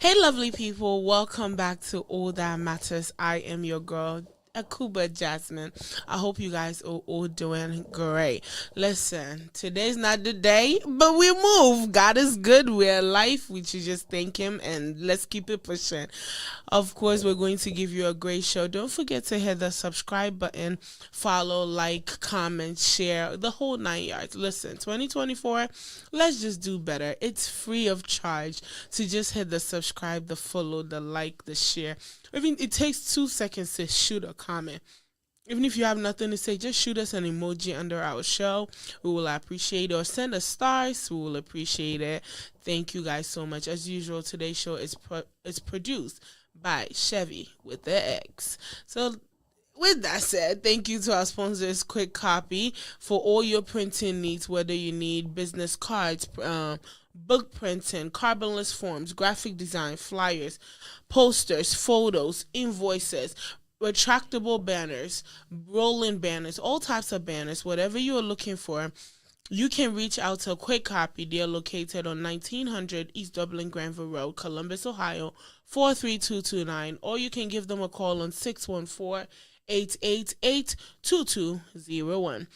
Hey, lovely people, welcome back to All That Matters. I am your girl, Akuba Jasmine. I hope you guys are all doing great. Listen, today's not the day, but we move. God is good. We're alive. We should just thank Him and let's keep it pushing. Of course, we're going to give you a great show. Don't forget to hit the subscribe button, follow, like, comment, share, the whole 9 yards. Listen, 2024, let's just do better. It's free of charge to just hit the subscribe, the follow, the like, the share. I mean, it takes 2 seconds to shoot a comment. Even if you have nothing to say, just shoot us an emoji under our show. We will appreciate it. Or send us stars. We will appreciate it. Thank you guys so much. As usual, today's show is produced by Chevy with the X. So with that said, thank you to our sponsors, Quick Copy, for all your printing needs, whether you need business cards, book printing, carbonless forms, graphic design, flyers, posters, photos, invoices, retractable banners, rolling banners, all types of banners, whatever you are looking for. You can reach out to Quick Copy. They are located on 1900 East Dublin Granville Road, Columbus, Ohio, 43229, or you can give them a call on 614-888-2201.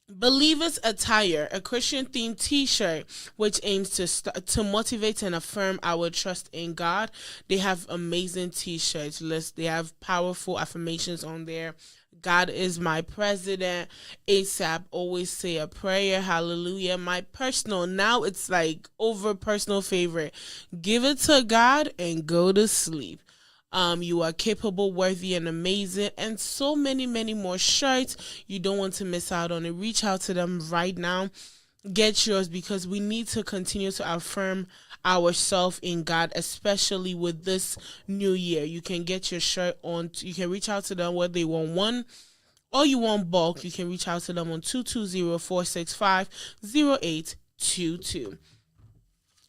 Believers Attire, a Christian-themed T-shirt which aims to motivate and affirm our trust in God. They have amazing T-shirts. They have powerful affirmations on there. God is my president. ASAP, always say a prayer. Hallelujah. My personal, now it's like over personal favorite. Give it to God and go to sleep. You are capable, worthy, and amazing, and so many, many more shirts. You don't want to miss out on it. Reach out to them right now. Get yours because we need to continue to affirm ourselves in God, especially with this new year. You can get your shirt on. You can reach out to them whether they want one or you want bulk. You can reach out to them on 220-465-0822.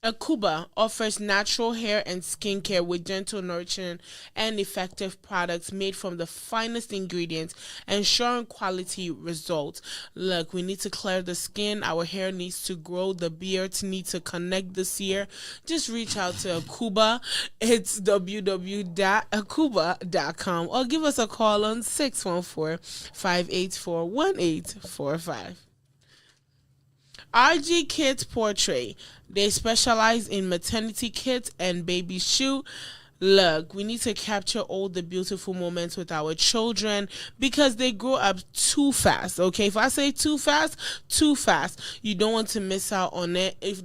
Akuba offers natural hair and skincare with gentle nurturing and effective products made from the finest ingredients, ensuring quality results. Look, we need to clear the skin. Our hair needs to grow. The beards need to connect this year. Just reach out to Akuba. It's www.akuba.com or give us a call on 614-584-1845. RG Kids Portrait. They specialize in maternity kits and baby shoe. Look, we need to capture all the beautiful moments with our children because they grow up too fast. Okay, if I say too fast, too fast. You don't want to miss out on it. If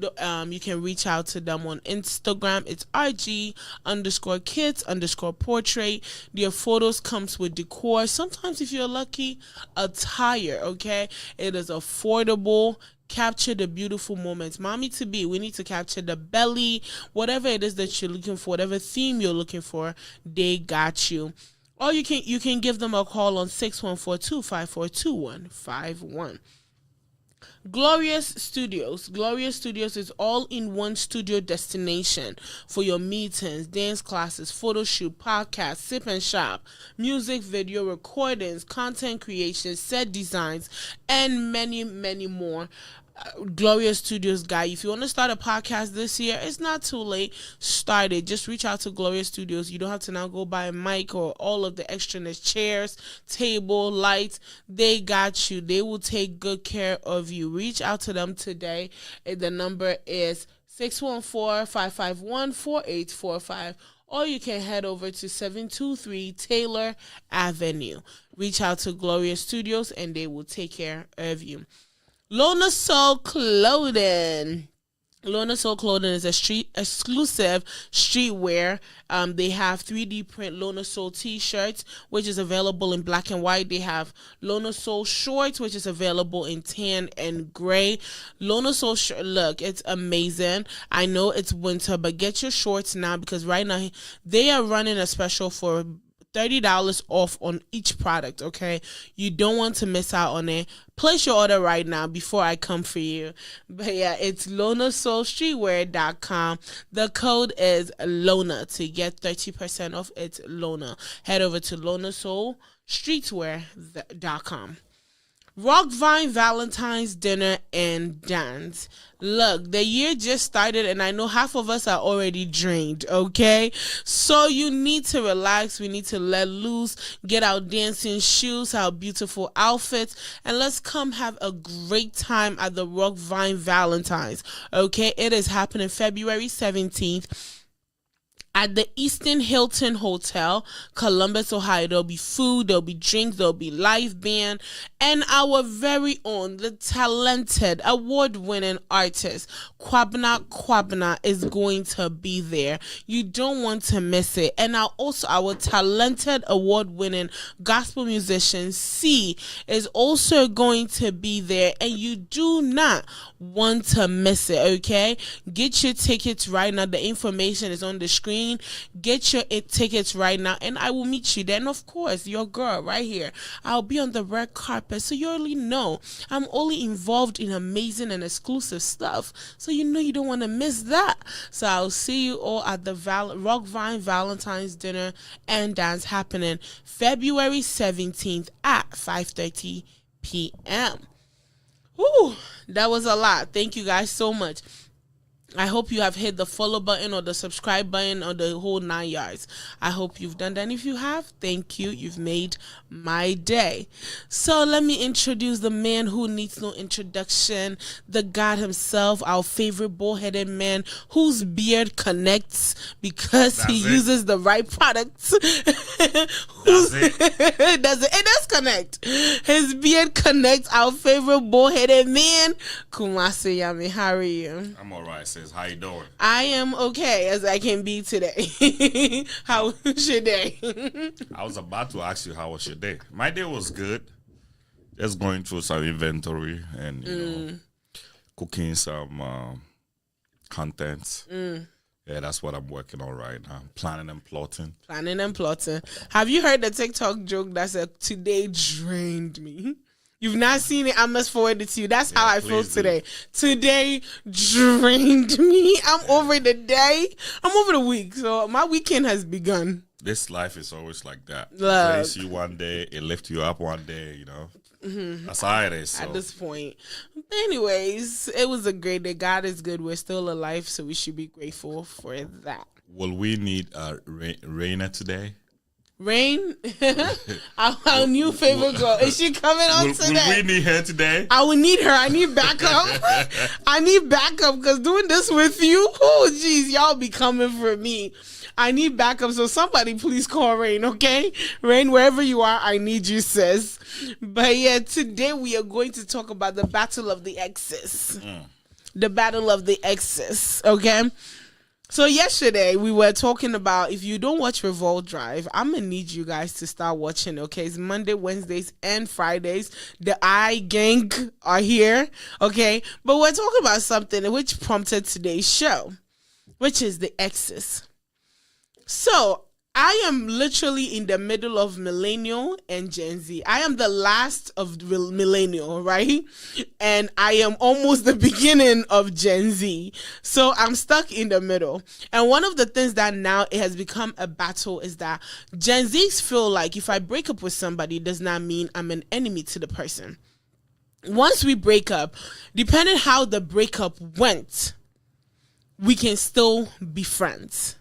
you can reach out to them on Instagram. It's RG_kids_portrait. Their photos comes with decor. Sometimes, if you're lucky, attire. Okay, it is affordable. Capture the beautiful moments. Mommy to be, we need to capture the belly, whatever it is that you're looking for, whatever theme you're looking for, they got you. Or you can give them a call on 614-254-2151. Glorious Studios. Glorious Studios is all-in-one studio destination for your meetings, dance classes, photo shoot, podcasts, sip and shop, music, video recordings, content creation, set designs, and many, many more. Glorious Studios guy. If you want to start a podcast this year, it's not too late. Start it. Just reach out to Glorious Studios. You don't have to now go buy a mic or all of the extraness, chairs, table, lights. They got you. They will take good care of you. Reach out to them today. The number is 614-551-4845. Or you can head over to 723 Taylor Avenue. Reach out to Glorious Studios and they will take care of you. Lona Soul Clothing. Lona Soul Clothing is a exclusive streetwear. They have 3D print Lona Soul t-shirts, which is available in black and white. They have Lona Soul shorts, which is available in tan and gray. Lona Soul look, it's amazing. I know it's winter, but get your shorts now because right now they are running a special for $30 off on each product, okay? You don't want to miss out on it. Place your order right now before I come for you. But yeah, it's LonaSoulStreetwear.com. The code is LONA to get 30% off. It's LONA. Head over to LonaSoulStreetwear.com. Rock Vine Valentine's dinner and dance. Look, the year just started and I know half of us are already drained, okay? So you need to relax. We need to let loose, get our dancing shoes, our beautiful outfits, and let's come have a great time at the Rock Vine Valentine's, okay? It is happening February 17th. At the Eastern Hilton Hotel, Columbus, Ohio. There'll be food, there'll be drinks, there'll be live band, and our very own, the talented, award-winning artist, Kwabena is going to be there. You don't want to miss it. And our talented, award-winning gospel musician, C, is also going to be there, and you do not want to miss it, okay? Get your tickets right now. The information is on the screen. Get your tickets right now and I will meet you there. And of course, your girl right here, I'll be on the red carpet, so you already know I'm only involved in amazing and exclusive stuff, so you know you don't want to miss that. So I'll see you all at the Rock Vine Valentine's dinner and dance happening February 17th at 5:30 p.m. Whew, that was a lot. Thank you guys so much. I hope you have hit the follow button or the subscribe button or the whole 9 yards. I hope you've done that. And if you have, thank you. You've made my day. So let me introduce the man who needs no introduction, the God himself, our favorite bull-headed man whose beard connects because he uses the right products. It does connect. His beard connects, our favorite bull-headed man. Kumasi Yami, how are you? I'm all right. How you doing? I am okay as I can be today. How was your day? I was about to ask you how was your day. My day was good. Just going through some inventory and cooking some contents. Yeah, that's what I'm working on right now. Planning and plotting. Have you heard the TikTok joke that said today drained me? You've not seen it, I must forward it to you. That's how I feel today. Today drained me. I'm over the day. I'm over the week. So my weekend has begun. This life is always like that. It Look. raise you one day, it lifts you up one day, you know. That's how it is. So. At this point. Anyways, it was a great day. God is good. We're still alive, so we should be grateful for that. Will we need a Raina today? Rain, our new favorite girl. Is she coming on today? Will we need her today? I will need her. I need backup. I need backup because doing this with you, oh, geez, y'all be coming for me. I need backup, so somebody please call Rain, okay? Rain, wherever you are, I need you, sis. But yeah, today we are going to talk about the battle of the exes. The battle of the exes, okay? So yesterday we were talking about, if you don't watch Revolt Drive, I'm going to need you guys to start watching, okay? It's Monday, Wednesdays, and Fridays. The I gang are here, okay? But we're talking about something which prompted today's show, which is the exes. So I am literally in the middle of millennial and Gen Z. I am the last of millennial, right? And I am almost the beginning of Gen Z. So I'm stuck in the middle. And one of the things that now it has become a battle is that Gen Zs feel like if I break up with somebody, it does not mean I'm an enemy to the person. Once we break up, depending how the breakup went, we can still be friends.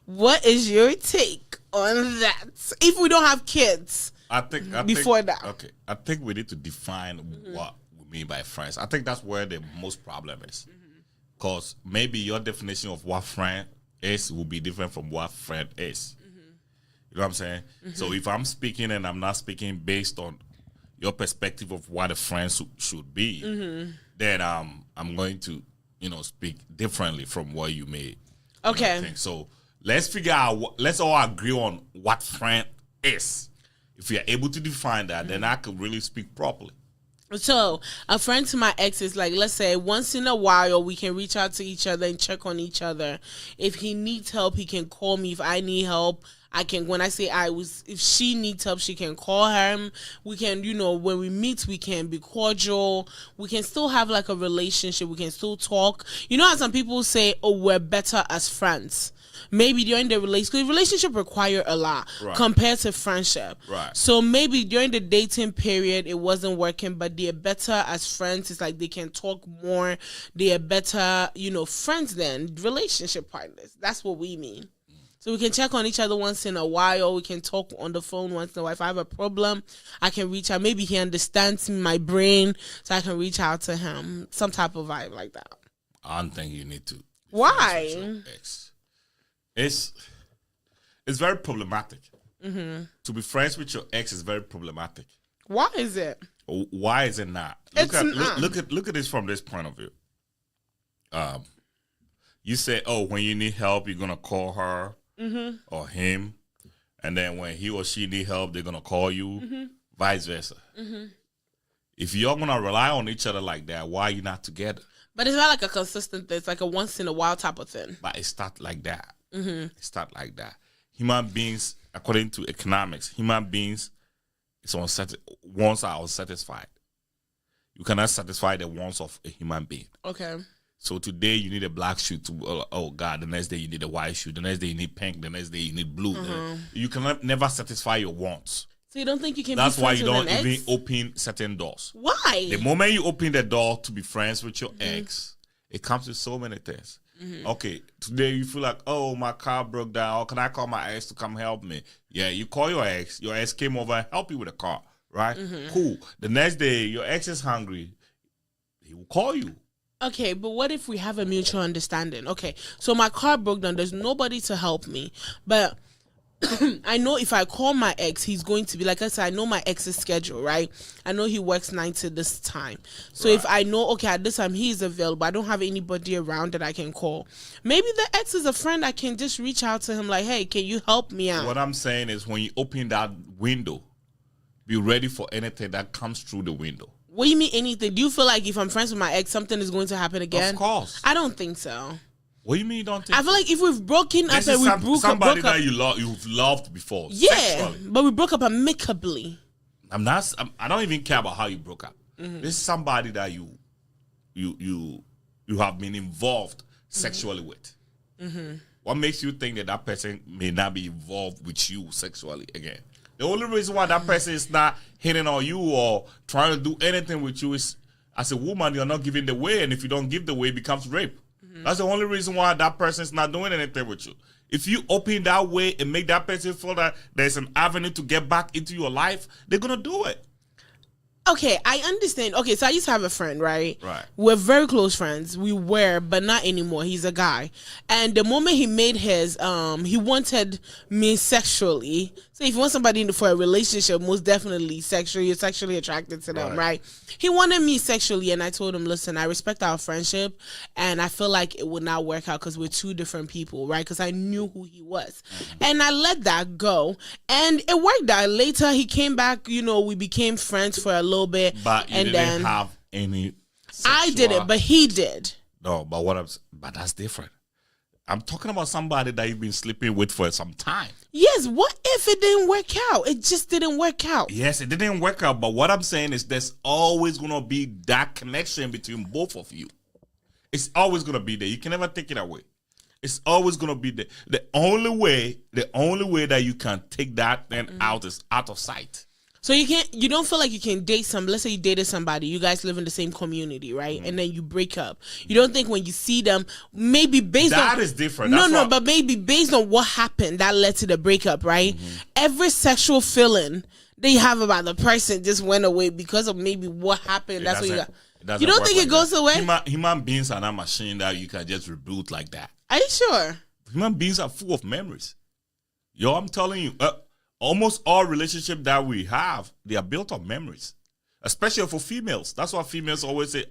What is your take on that? If we don't have kids, I think that. Okay, I think we need to define what we mean by friends. I think that's where the most problem is. Because maybe your definition of what friend is will be different from what friend is. You know what I'm saying? So if I'm speaking and I'm not speaking based on your perspective of what a friend should be, then I'm going to, speak differently from what you may think. So let's figure out, let's all agree on what friend is. If we are able to define that, then I could really speak properly. So a friend to my ex is like, let's say once in a while we can reach out to each other and check on each other. If he needs help, he can call me. If I need help, I can, when I say if she needs help, she can call him. We can, when we meet, we can be cordial. We can still have like a relationship. We can still talk. You know how some people say, oh, we're better as friends. maybe during the relationship require a lot compared to friendship. Right. So maybe during the dating period, it wasn't working, but they're better as friends. It's like they can talk more. They are better, friends than relationship partners. That's what we mean. So we can check on each other once in a while. We can talk on the phone once in a while. If I have a problem, I can reach out. Maybe he understands my brain, so I can reach out to him. Some type of vibe like that. I don't think you need to. Why? It's very problematic. Mm-hmm. To be friends with your ex is very problematic. Why is it? Why is it not? Look at this from this point of view. You say, when you need help, you're gonna call her or him, and then when he or she need help, they're gonna call you. Vice versa. If you're gonna rely on each other like that, why are you not together? But it's not like a consistent thing. It's like a once in a while type of thing. But it's not like that. It's not like that. Human beings, according to economics, human beings wants are unsatisfied. You cannot satisfy the wants of a human being. Okay. So today you need a black shoe the next day you need a white shoe, the next day you need pink, the next day you need blue. You cannot never satisfy your wants. So you don't think you can That's be why friends you with don't an even ex? open certain doors. Why? The moment you open the door to be friends with your ex, it comes with so many things. Okay, today you feel like, my car broke down. Or can I call my ex to come help me? Yeah, you call your ex. Your ex came over and helped you with the car, right? Cool. The next day, your ex is hungry. He will call you. Okay, but what if we have a mutual understanding? Okay, so my car broke down. There's nobody to help me. But I know if I call my ex, he's going to be, like I said, I know my ex's schedule, right? I know he works 9 to this time. So if I know, okay, at this time he's available, I don't have anybody around that I can call. Maybe the ex is a friend. I can just reach out to him like, hey, can you help me out? What I'm saying is when you open that window, be ready for anything that comes through the window. What do you mean anything? Do you feel like if I'm friends with my ex, something is going to happen again? Of course. I don't think so. What do you mean you don't think I feel like if we've broken up and we broke somebody up, that you've loved before. yeah, sexually. but we broke up amicably. I don't even care about how you broke up. This is somebody that you have been involved sexually with. What makes you think that person may not be involved with you sexually again? The only reason why that person is not hitting on you or trying to do anything with you is, as a woman, you're not giving the way, and if you don't give the way, it becomes rape. That's the only reason why that person is not doing anything with you. If you open that way and make that person feel that there's an avenue to get back into your life, they're going to do it. Okay, I understand. Okay, so I used to have a friend, right? Right. We're very close friends. We were, but not anymore. He's a guy. And the moment he made his, he wanted me sexually. So if you want somebody for a relationship, most definitely sexually, you're sexually attracted to them, right? He wanted me sexually, and I told him, listen, I respect our friendship, and I feel like it would not work out because we're two different people, right? Because I knew who he was. And I let that go, and it worked out. Later, he came back, we became friends for a little bit. But you didn't have any sexual... I didn't, but he did. No, but that's different. I'm talking about somebody that you've been sleeping with for some time. Yes, what if it didn't work out? It just didn't work out. Yes, it didn't work out, but what I'm saying is there's always going to be that connection between both of you. It's always going to be there. You can never take it away. It's always going to be there. The only way that you can take that thing out is out of sight. So you don't feel like you can date let's say you dated somebody, you guys live in the same community, right? And then you break up. You don't think when you see them, maybe based on... That is different. But maybe based on what happened that led to the breakup, right? Every sexual feeling they have about the person just went away because of maybe what happened. That's what you got. You don't think it goes away? Human beings are not machine that you can just reboot like that. Are you sure? Human beings are full of memories. I'm telling you, almost all relationships that we have, they are built on memories, especially for females. That's why females always say,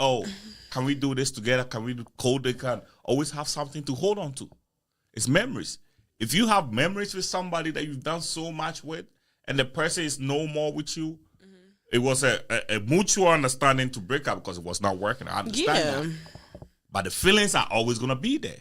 can we do this together? Can we do code? They can always have something to hold on to. It's memories. If you have memories with somebody that you've done so much with and the person is no more with you, it was a mutual understanding to break up because it was not working. I understand that. But the feelings are always going to be there.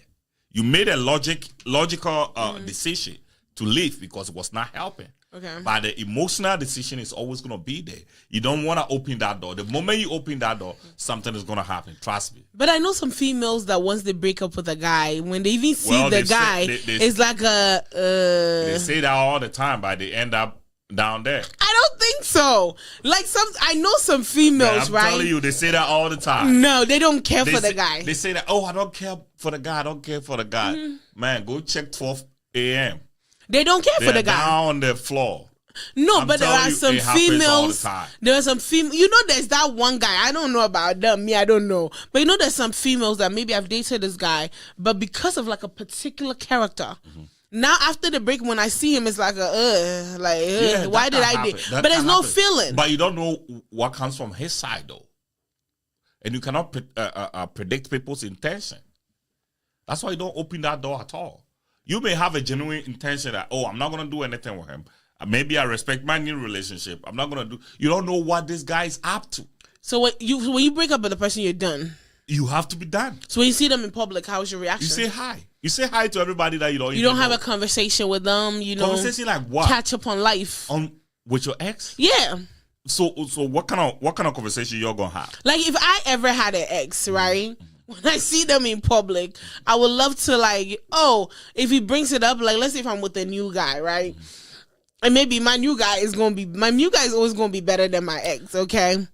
You made a logical decision to leave because it was not helping. Okay. But the emotional decision is always going to be there. You don't want to open that door. The moment you open that door, something is going to happen. Trust me. But I know some females that once they break up with a guy, when they even see the They guy, it's like a... they say that all the time, but they end up down there. I don't think so. Like I know some females, I'm right? telling you, they say that all the time. No, they don't care for the guy. They say that, oh, I don't care for the guy. I don't care for the guy. Man, go check 12 a.m. They don't care for the guy. Down on the floor. No, but there are some females. There are some females. You know, there's that one guy. I don't know about them. Me, I don't know. But you know, there's some females that maybe I've dated this guy, but because of like a particular character. Now after the break, when I see him, it's like why did I date? But there's no feeling. But you don't know what comes from his side though, and you cannot predict people's intention. That's why you don't open that door at all. You may have a genuine intention that, oh, I'm not gonna do anything with him. Maybe I respect my new relationship. I'm not gonna do. You don't know what this guy is up to. So when you break up with the person, you're done. You have to be done. So when you see them in public, how's your reaction? You say hi. You say hi to everybody that you don't. You don't have a conversation with them. You know, conversation like what? Catch up on life. With your ex? Yeah. So what kind of conversation you're gonna have? Like if I ever had an ex, right? When I see them in public, I would love to if he brings it up, like let's say if I'm with a new guy, right? And maybe my new guy is always gonna be better than my ex, okay?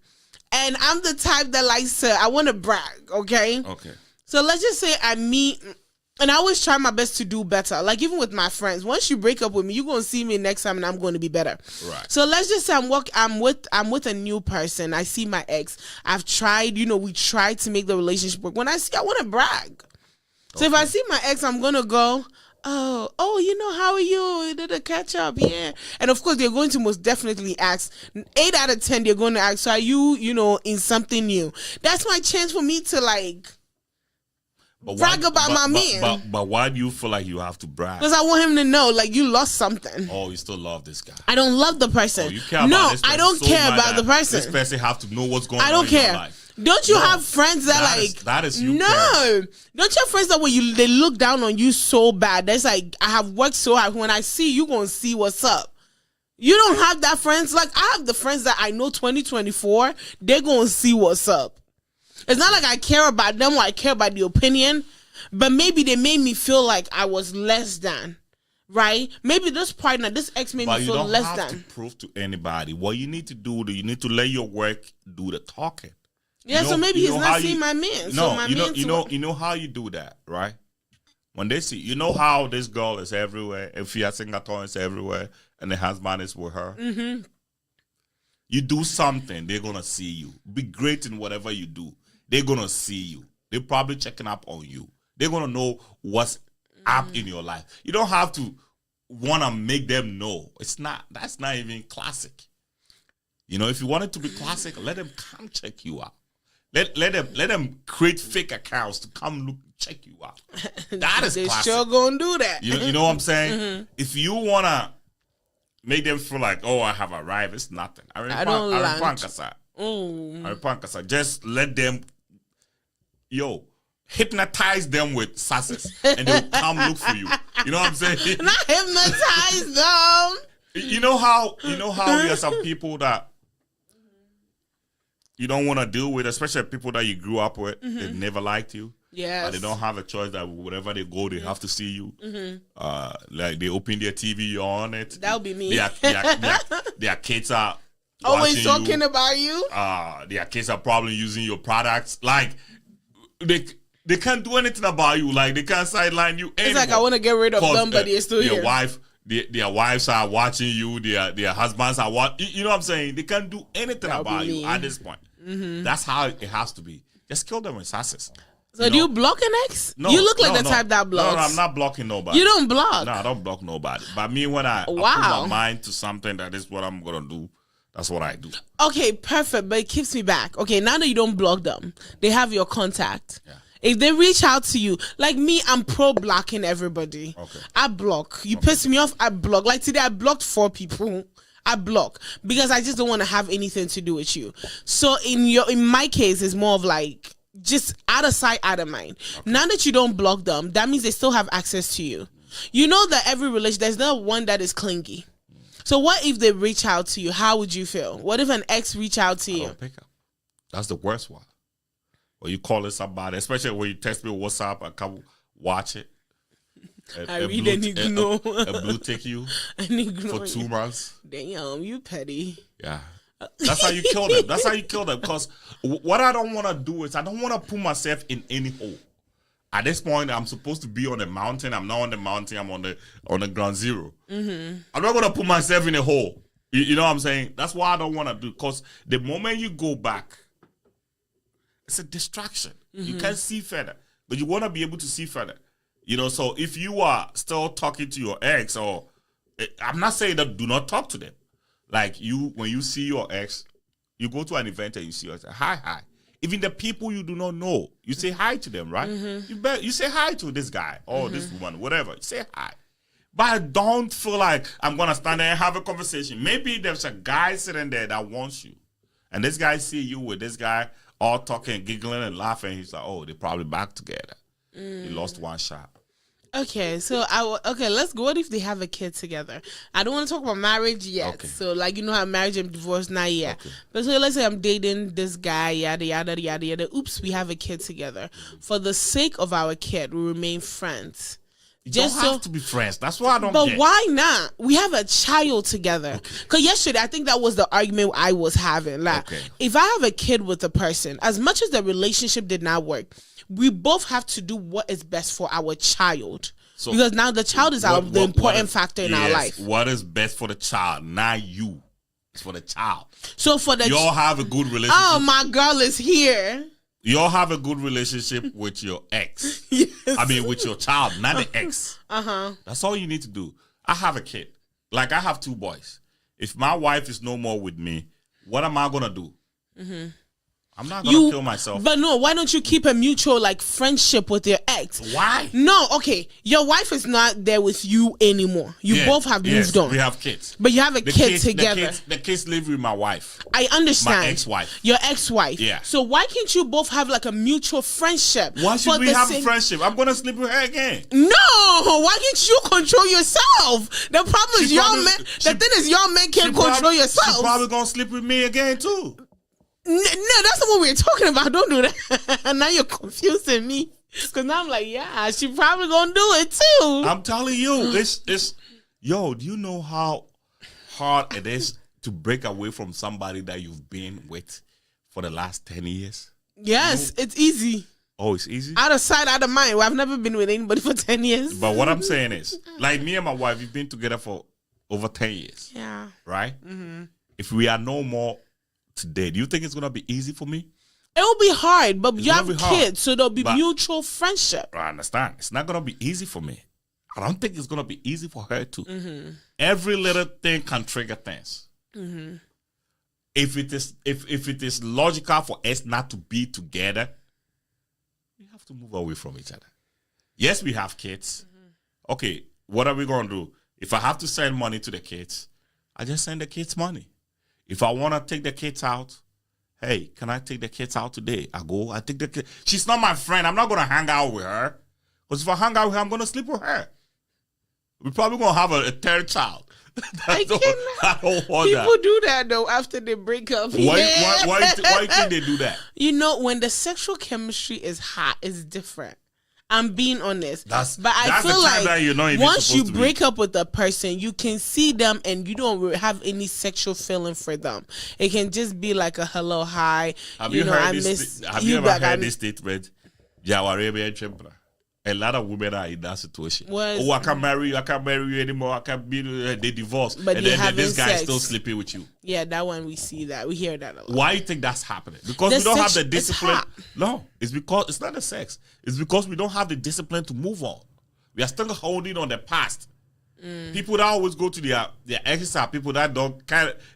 And I'm the type that likes to, I want to brag, okay? Okay. So let's just say I meet, and I always try my best to do better. Like even with my friends, once you break up with me, you're going to see me next time and I'm going to be better. Right. So let's just say I'm with a new person. I see my ex. I've tried, we tried to make the relationship work. When I want to brag. So if I see my ex, I'm going to go, oh, how are you? Did a catch up? Yeah. And of course, they're going to most definitely ask. 8 out of 10, they're going to ask, so are you, in something new? That's my chance for me to brag about my man. But why do you feel like you have to brag? Because I want him to know, you lost something. Oh, you still love this guy. I don't love the person. Oh, you care about this person. I don't care about the person. This person have to know what's going on. I don't care. In your life. Don't you have friends that is you? No. Care. Don't you have friends that they look down on you so bad? That's I have worked so hard. When I see you, gonna see what's up. You don't have that friends. I have the friends that I know 2024, they're gonna see what's up. It's not like I care about them or I care about the opinion, but maybe they made me feel like I was less than. Right? Maybe this ex made me feel less than. But you don't have to prove to anybody. What you need to do, you need to let your work do the talking. Yeah, so maybe he's not seeing my man. No, you know how you do that, right? When they see, how this girl is everywhere, if she has Singapore is everywhere, and the husband is with her. Mm-hmm. You do something, they're gonna see you. Be great in whatever you do. They're gonna see you. They're probably checking up on you. They're gonna know what's up in your life. You don't have to wanna make them know. That's not even classic. If you want it to be classic, let them come check you out. Let them create fake accounts to come look check you out. That is classic. They sure gonna do that. You know what I'm saying? Mm-hmm. If you wanna make them feel like, oh, I have arrived, it's nothing. I don't just let them hypnotize them with success and they'll come look for you. You know what I'm saying? Not hypnotize them. You know how there are some people that you don't want to deal with, especially people that you grew up with. Mm-hmm. They never liked you. Yes. But they don't have a choice that wherever they go, they have to see you. Mm-hmm. They open their TV, you're on it. That would be me. Their kids are always talking about you. Their kids are probably using your products. They can't do anything about you. They can't sideline you anymore. It's I want to get rid of them, but they're still here. Their wives are watching you. Their husbands are watching. You know what I'm saying? They can't do anything about you at this point. Mm-hmm. That's how it has to be. Just kill them with success. So do you block an ex? No, you look like the type that blocks. No, I'm not blocking nobody. You don't block? No, I don't block nobody. But me, when I put my mind to something that is what I'm going to do, that's what I do. Okay, perfect. But it keeps me back. Okay, now that you don't block them, they have your contact. Yeah. If they reach out to you, like me, I'm pro-blocking everybody. Okay. I block. You piss me off, I block. Like today, I blocked 4 people. I block because I just don't want to have anything to do with you. So in my case, it's more of just out of sight, out of mind. Okay. Now that you don't block them, that means they still have access to you. You know that every relation, there's not one that is clingy. So what if they reach out to you? How would you feel? What if an ex reach out to I you? don't pick up. That's the worst one. Or you calling somebody, especially when you text me WhatsApp, I come watch it. I read and ignore. A blue tick you for 2 months. Damn, you petty. Yeah. That's how you kill them. That's how you kill them. Because what I don't want to do is I don't want to put myself in any hole. At this point, I'm supposed to be on the mountain. I'm not on the mountain. I'm on the ground zero. Mm-hmm. I'm not going to put myself in a hole. You know what I'm saying? That's why I don't want to do. Because the moment you go back, it's a distraction. Mm-hmm. You can't see further. But you want to be able to see further. You know, so if you are still talking to your ex, or I'm not saying that do not talk to them. Like when you see your ex, you go to an event and you see her, say, hi. Even the people you do not know, you say hi to them, right? Mm-hmm. You say hi to this guy or this woman, whatever. You say hi. But I don't feel like I'm going to stand there and have a conversation. Maybe there's a guy sitting there that wants you. And this guy see you with this guy all talking, giggling and laughing. He's like, oh, they're probably back together. You lost one shot. Okay, so let's go. What if they have a kid together? I don't want to talk about marriage yet. Okay. So, like, you know how marriage and divorce, not yet. Okay. But so let's say I'm dating this guy, yada, yada, yada, yada. Oops, we have a kid together. For the sake of our kid, we remain friends. You don't have to be friends. That's why I don't But why not? We have a child together. Because yesterday, I think that was the argument I was having. Like, if I have a kid with a person, as much as the relationship did not work, we both have to do what is best for our child. So because now the child is the important factor in our life. What is best for the child, not you. It's for the child. So for the... You all have a good relationship. Oh, my girl is here. You all have a good relationship with your ex. Yes. I mean, with your child, not the ex. Uh-huh. That's all you need to do. I have a kid. Like, I have 2 boys. If my wife is no more with me, what am I going to do? Mm-hmm. I'm not going to kill myself. But no, why don't you keep a mutual, like, friendship with your ex? Why? No, okay. Your wife is not there with you anymore. You both have moved on. We have kids. But you have a kid together. The kids live with my wife. I understand. My ex-wife. Your ex-wife. Yeah. So why can't you both have, like, a mutual friendship? Why should we have a friendship? I'm going to sleep with her again. No! Why can't you control yourself? The problem is y'all men... The thing is y'all men can't control yourself. She's probably going to sleep with me again, too. No, that's not what we're talking about. Don't do that. Now you're confusing me. Because now I'm like, yeah, she probably going to do it too. I'm telling you, yo, do you know how hard it is to break away from somebody that you've been with for the last 10 years? Yes, it's easy. Oh, it's easy? Out of sight, out of mind. Well, I've never been with anybody for 10 years. But what I'm saying is, like me and my wife, we've been together for over 10 years. Yeah. Right? Mm-hmm. If we are no more today, do you think it's going to be easy for me? It will be hard, but you have kids, so there'll be mutual friendship. I understand. It's not going to be easy for me. I don't think it's going to be easy for her too. Mm-hmm. Every little thing can trigger things. Mm-hmm. If it is logical for us not to be together, we have to move away from each other. Yes, we have kids. Mm-hmm. Okay, what are we going to do? If I have to send money to the kids, I just send the kids money. If I want to take the kids out, hey, can I take the kids out today? I take the kids. She's not my friend. I'm not going to hang out with her. Because if I hang out with her, I'm going to sleep with her. We're probably going to have a third child. I don't want that. People do that, though, after they break up. Why do you think they do that? You know, when the sexual chemistry is hot, it's different. I'm being honest. But I feel like once you break up with a person, you can see them and you don't have any sexual feeling for them. It can just be like a hello, hi. Have you ever heard this statement? A lot of women are in that situation. I can't marry you. I can't marry you anymore. I can't be. They divorce. But and then this guy is still sleeping with you. Yeah, that one we see that. We hear that a lot. Why do you think that's happening? Because we don't have the discipline. No, it's because it's not the sex. It's because we don't have the discipline to move on. We are still holding on the past. People that always go to their exes are people that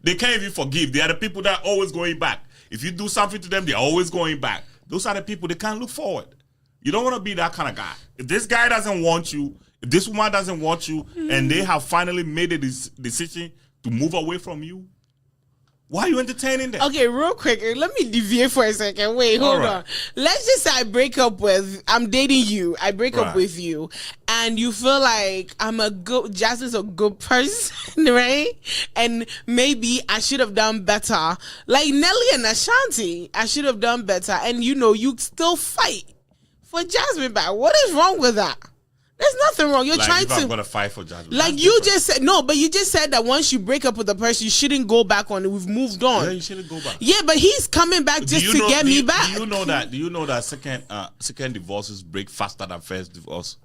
they can't even forgive. They are the people that are always going back. If you do something to them, they're always going back. Those are the people they can't look forward. You don't want to be that kind of guy. If this guy doesn't want you, if this woman doesn't want you, and they have finally made a decision to move away from you, Why are you entertaining that? Okay, real quick, let me deviate for a second. Wait, hold on. Let's just say I'm dating you. I break up with you, and you feel like Jasmine's a good person, right? And maybe I should have done better. Like Nelly and Ashanti, I should have done better. And you still fight for Jasmine back. What is wrong with that? There's nothing wrong. You're trying to. I'm gonna fight for Jasmine. Like you just said, no, but you just said that once you break up with a person, you shouldn't go back on it. We've moved on. Yeah, you shouldn't go back. Yeah, but he's coming back just to get me back. Do you know that second divorces break faster than first divorce?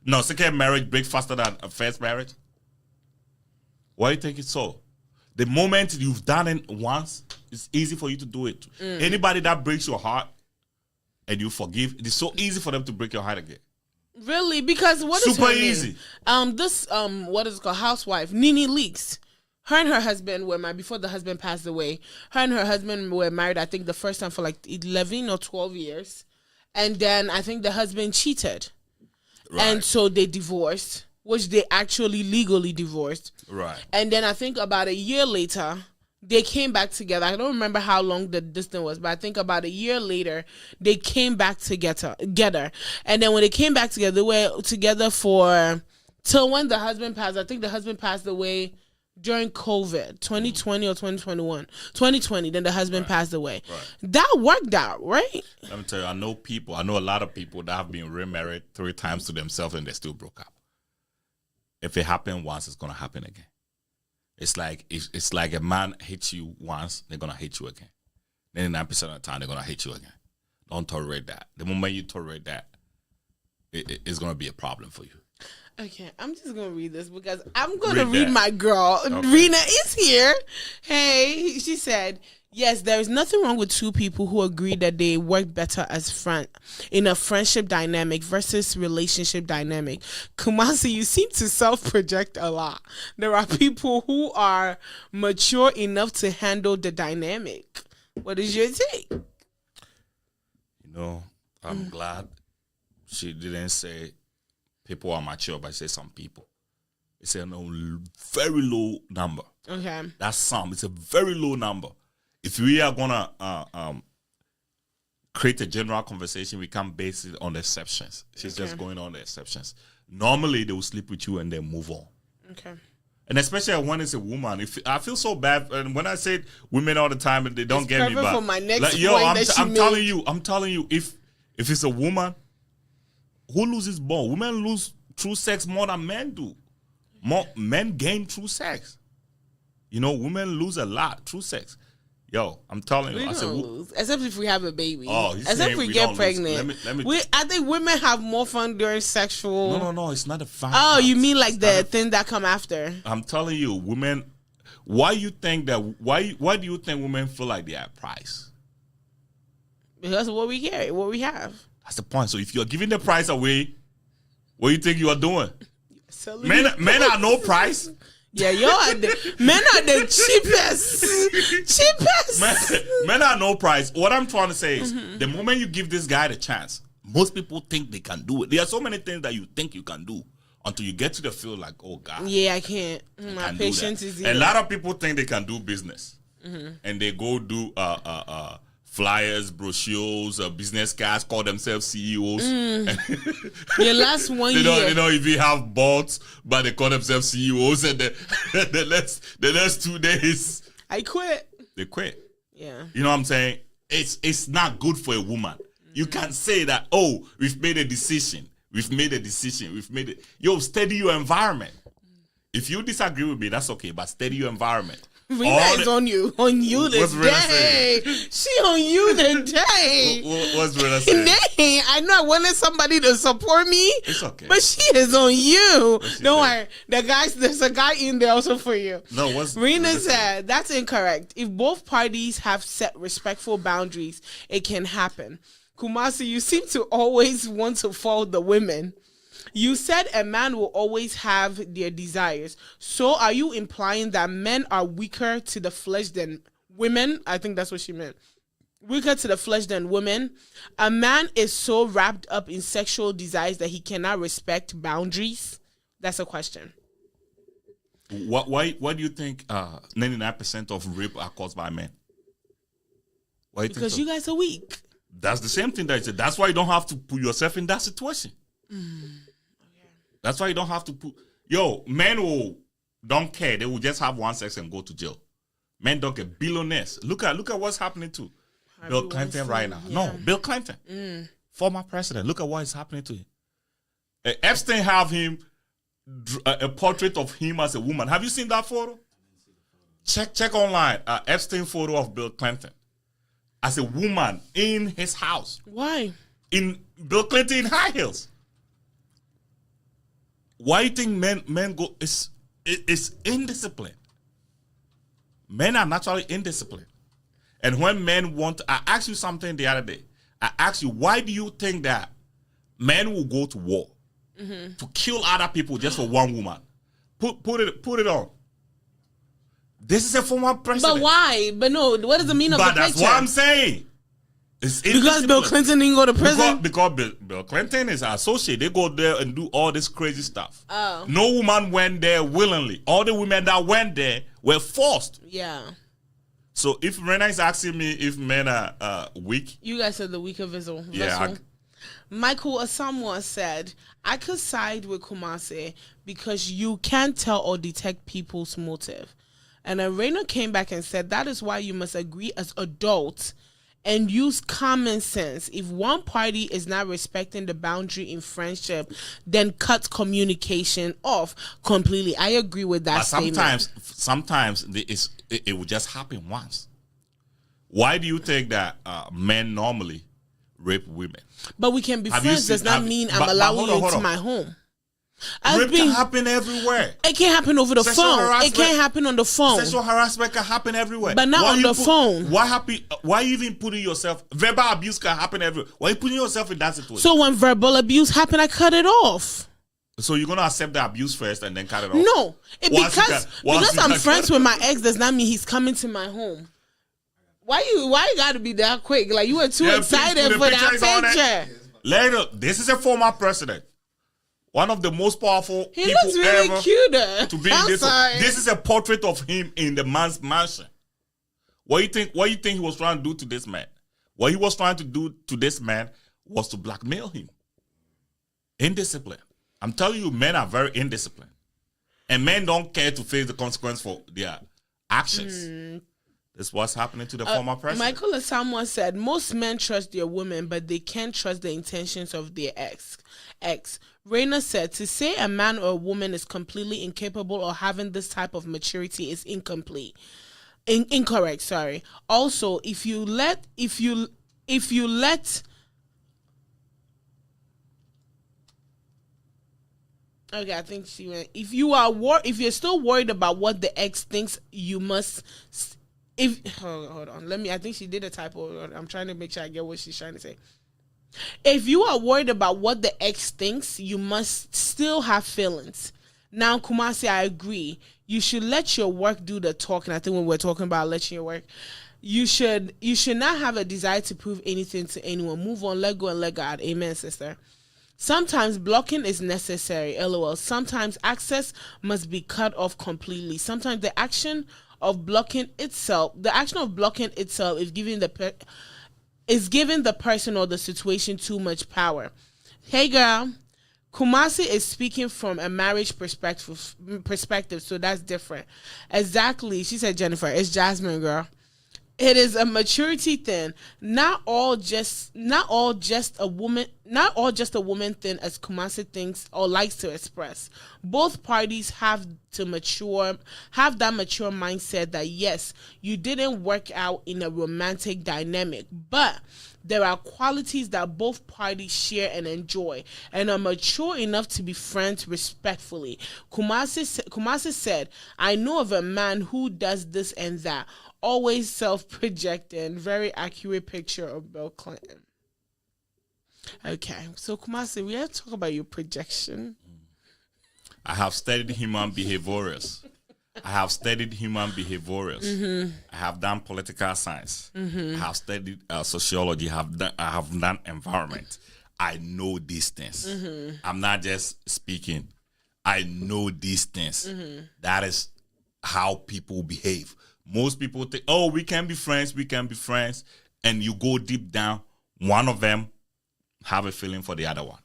No, second marriage break faster than a first marriage. Why do you think it's so? The moment you've done it once, it's easy for you to do it. Anybody that breaks your heart and you forgive, it's so easy for them to break your heart again. Really? Because what is super her name? easy? What is it called? Housewife Nene Leakes. Her and her husband were married before the husband passed away. Her and her husband were married, I think, the first time for like 11 or 12 years, and then I think the husband cheated, and so they divorced, which they actually legally divorced. Right. And then I think about a year later, they came back together. I don't remember how long the distance was, but I think about a year later, they came back together. And then when they came back together, they were together till when the husband passed. I think the husband passed away during COVID, 2020 or 2021. 2020, then the husband passed away. Right. That worked out, right? Let me tell you, I know a lot of people that have been remarried 3 times to themselves and they still broke up. If it happened once, it's going to happen again. It's like a man hits you once, they're gonna hate you again. 99% of the time, they're gonna hate you again. Don't tolerate that. The moment you tolerate that, it's gonna be a problem for you. Okay, I'm just gonna read this because I'm gonna read my girl. Okay. Rena is here. Hey, she said, yes, there is nothing wrong with two people who agree that they work better as friends in a friendship dynamic versus relationship dynamic. Kumasi, you seem to self-project a lot. There are people who are mature enough to handle the dynamic. What is your take? I'm glad she didn't say people are mature, but say some people. It's a very low number. Okay. That's some. It's a very low number. If we are gonna create a general conversation, we can't base it on the exceptions. She's just going on the exceptions. Normally, they will sleep with you and then move on. Okay. And especially when it's a woman, I feel so bad. And when I say women all the time, and they don't get me back. For my next point I'm telling you, if it's a woman, who loses more? Women lose through sex more than men do. Men gain through sex. Women lose a lot through sex. Yo, I'm telling you. We don't lose. Except if we have a baby. Oh, except if we get pregnant. I think women have more fun during sexual. No. It's not a fun. Oh, you mean like the thing that come after? I'm telling you, women. Why do you think women feel like they're at price? Because of what we carry, what we have. That's the point. So if you're giving the price away, what do you think you are doing? Men are no price. Yeah, men are the cheapest. Men are no price. What I'm trying to say is, the moment you give this guy the chance, most people think they can do it. There are so many things that you think you can do until you get to the field like, oh God. Yeah, I can't. My patience is zero. A lot of people think they can do business. And they go do flyers, brochures, business cards, call themselves CEOs. The last 1 year. If you have bots, but they call themselves CEOs, and the next 2 days, I quit. They quit. Yeah. You know what I'm saying? It's not good for a woman. You can say that, oh, we've made a decision. Yo, steady your environment. If you disagree with me, that's okay, but steady your environment. Rena is on you today. She on you today. What's Rena saying? I know I wanted somebody to support me. It's okay. But she is on you. Don't worry. There's a guy in there also for you. No, what's Rena said, that's incorrect. If both parties have set respectful boundaries, it can happen. Kumasi, you seem to always want to fault the women. You said a man will always have their desires. So are you implying that men are weaker to the flesh than women? I think that's what she meant. Weaker to the flesh than women. A man is so wrapped up in sexual desires that he cannot respect boundaries. That's a question. Why do you think 99% of rape are caused by men? Why do you think so? You guys are weak. That's the same thing that I said. That's why you don't have to put yourself in that situation. Okay. That's why you don't have to put. Men don't care. They will just have one sex and go to jail. Men don't get billionaires. Look at what's happening to Bill Clinton right now. Yeah. No, Bill Clinton, former president. Look at what is happening to him. Epstein have him a portrait of him as a woman. Have you seen that photo? Check online. Epstein photo of Bill Clinton as a woman in his house. Why? In Bill Clinton in high heels. Why do you think men go? It's indiscipline. Men are naturally indisciplined. And when men I asked you something the other day. I asked you, why do you think that men will go to war to kill other people just for one woman? Put it on. This is a former president. But why? But no, what does it mean of the picture? But that's what I'm saying. Because Bill Clinton didn't go to prison? Because Bill Clinton is an associate. They go there and do all this crazy stuff. Oh. No woman went there willingly. All the women that went there were forced. Yeah. So if Rena is asking me if men are weak. You guys said the weaker vessel. Yeah. Michael Asamoah said, I could side with Kumasi because you can't tell or detect people's motive. And Rena came back and said, that is why you must agree as adults and use common sense. If one party is not respecting the boundary in friendship, then cut communication off completely. I agree with that statement. Sometimes it will just happen once. Why do you think that men normally rape women? But we can be friends does not mean I'm allowing you to my home. Rape can happen everywhere. It can't happen over the phone. It can't happen on the phone. Sexual harassment can happen everywhere. But not on the phone. Why you even putting yourself... Verbal abuse can happen everywhere. Why are you putting yourself in that situation? So when verbal abuse happen, I cut it off. So you're going to accept the abuse first and then cut it off? No. Because I'm friends with my ex does not mean he's coming to my home. Why you got to be that quick? Like, you were too excited for that picture. Later, this is a former president. One of the most powerful he people looks really ever cuter. To be in this. This is a portrait of him in the man's mansion. What do you think he was trying to do to this man? What he was trying to do to this man was to blackmail him. Indiscipline. I'm telling you, men are very indisciplined. And men don't care to face the consequence for their actions. This is what's happening to the former president. Michael Asamoah said, most men trust their women, but they can't trust the intentions of their ex. Raina said, to say a man or a woman is completely incapable of having this type of maturity is incorrect. Sorry. Also, if you let okay, I think she went. If you're still worried about what the ex thinks, you must. Hold on. I think she did a typo. I'm trying to make sure I get what she's trying to say. If you are worried about what the ex thinks, you must still have feelings. Now, Kumasi, I agree. You should let your work do the talking. I think when we're talking about letting your work, you should not have a desire to prove anything to anyone. Move on, let go, and let God. Amen, sister. Sometimes blocking is necessary. LOL. Sometimes access must be cut off completely. Sometimes the action of blocking itself is giving the person or the situation too much power. Hey girl, Kumasi is speaking from a marriage perspective, so that's different. Exactly, she said, Jennifer, it's Jasmine, girl. It is a maturity thing. Not all just a woman thing, as Kumasi thinks or likes to express. Both parties have that mature mindset that yes, you didn't work out in a romantic dynamic, but there are qualities that both parties share and enjoy and are mature enough to be friends respectfully. Kumasi said, I know of a man who does this and that, always self-projecting. Very accurate picture of Bill Clinton. Okay, so Kumasi, we have to talk about your projection. I have studied human behaviorists. I have done political science. I have studied sociology. I have done environment. I know these things. I'm not just speaking I know these things. That is how people behave. Most people think, oh, we can be friends, and you go deep down, one of them have a feeling for the other one.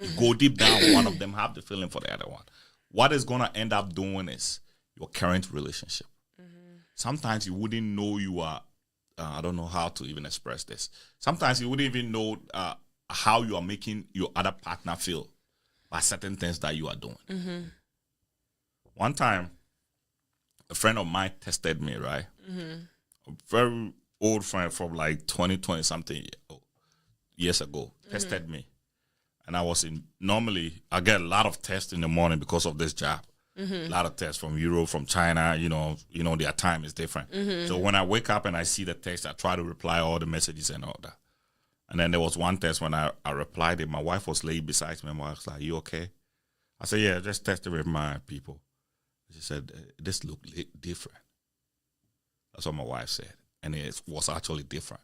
You go deep down, one of them have the feeling for the other one. What it's going to end up doing is your current relationship. Sometimes you wouldn't know you are, I don't know how to even express this. Sometimes you wouldn't even know how you are making your other partner feel by certain things that you are doing. One time, a friend of mine tested me, right? A very old friend from like 20 something years ago tested me. And I was normally I get a lot of tests in the morning because of this job. A lot of tests from Europe, from China, you know, their time is different. So when I wake up and I see the text, I try to reply all the messages and all that. And then there was one test when I replied it. My wife was laying beside me. My wife was like, "You okay?" I said, "Yeah, just tested with my people." She said, "This looked different." That's what my wife said. And it was actually different.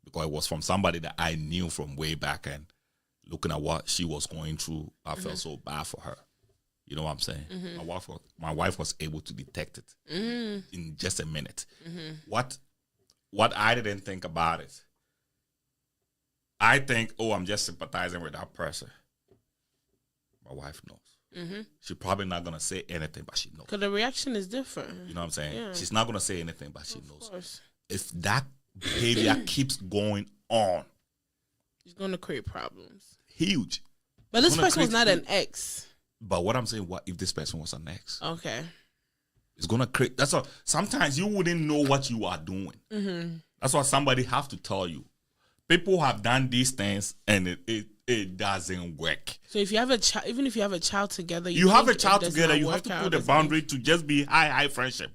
Because it was from somebody that I knew from way back, and looking at what she was going through, I felt so bad for her. You know what I'm saying? My wife was able to detect it in just a minute. What I didn't think about it, I think, oh, I'm just sympathizing with that person. My wife knows. She's probably not going to say anything, but she knows. Because the reaction is different. You know what I'm saying? Yeah. She's not going to say anything, but she knows. Course. If that behavior keeps going on, it's going to create problems. Huge. But this person was not an ex. But what I'm saying, what if this person was an ex? Okay. It's going to create, that's what, sometimes you wouldn't know what you are doing. That's what somebody have to tell you. People have done these things and it doesn't work. So if you have a child, even if you have a child together, you have a child together, you have to put a boundary to just be high friendship.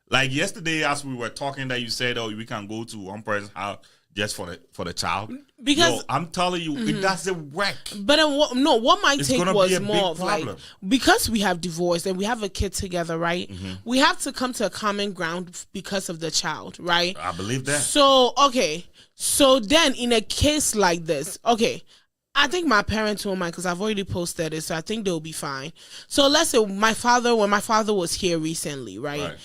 Like yesterday, as we were talking, that you said, "Oh, we can go to one person's house just for the child." Because I'm telling you, it doesn't work. But what my take was more of like, because we have divorced and we have a kid together, right? We have to come to a common ground because of the child, right? I believe that. So okay, so then in a case like this, okay, I think my parents won't mind because I've already posted it, so I think they'll be fine. So let's say when my father was here recently, right?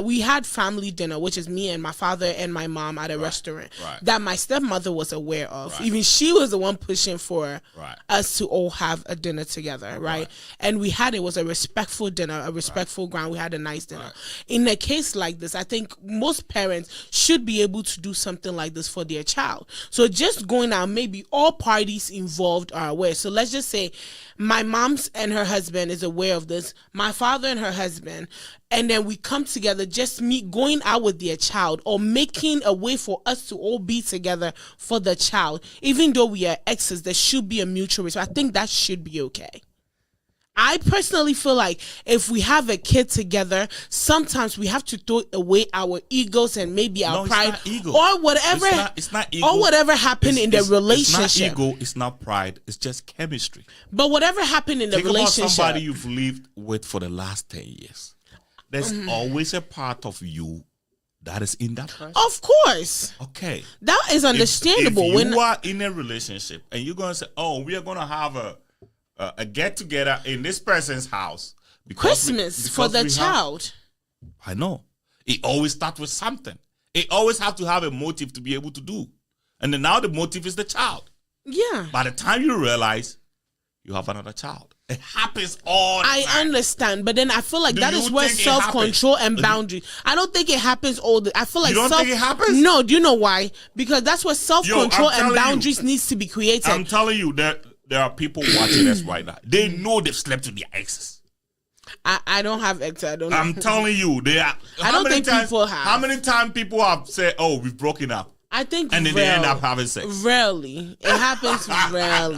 We had family dinner, which is me and my father and my mom at a restaurant that my stepmother was aware of. Even she was the one pushing for us to all have a dinner together, right? And it was a respectful dinner, a respectful ground. We had a nice dinner. In a case like this, I think most parents should be able to do something like this for their child. So just going out, maybe all parties involved are aware. So let's just say my mom's and her husband is aware of this, my father and her husband, and then we come together, just going out with their child or making a way for us to all be together for the child. Even though we are exes, there should be a mutual respect. I think that should be okay. I personally feel like if we have a kid together, sometimes we have to throw away our egos and maybe our pride or whatever. It's not ego. Or whatever happened in the relationship. It's not ego. It's not pride. It's just chemistry. But whatever happened in the relationship. Think about somebody you've lived with for the last 10 years. There's always a part of you that is in that person. Of course. Okay. That is understandable. If you are in a relationship and you're going to say, "Oh, we are going to have a get together in this person's house because for the child." I know. It always starts with something. It always have to have a motive to be able to do. And then now the motive is the child. Yeah. By the time you realize you have another child. It happens all the time. I understand, but then I feel like that is where self-control and boundaries. I don't think it happens I feel like you don't think it happens? No, do you know why? Because that's where self-control and boundaries needs to be created. I'm telling you that there are people watching us right now. They know they've slept with their exes. I don't have exes. I don't know. I'm telling you, they are. I don't think people have. How many times people have said, "Oh, we've broken up"? I think and then they end up having sex. Rarely. It happens rarely.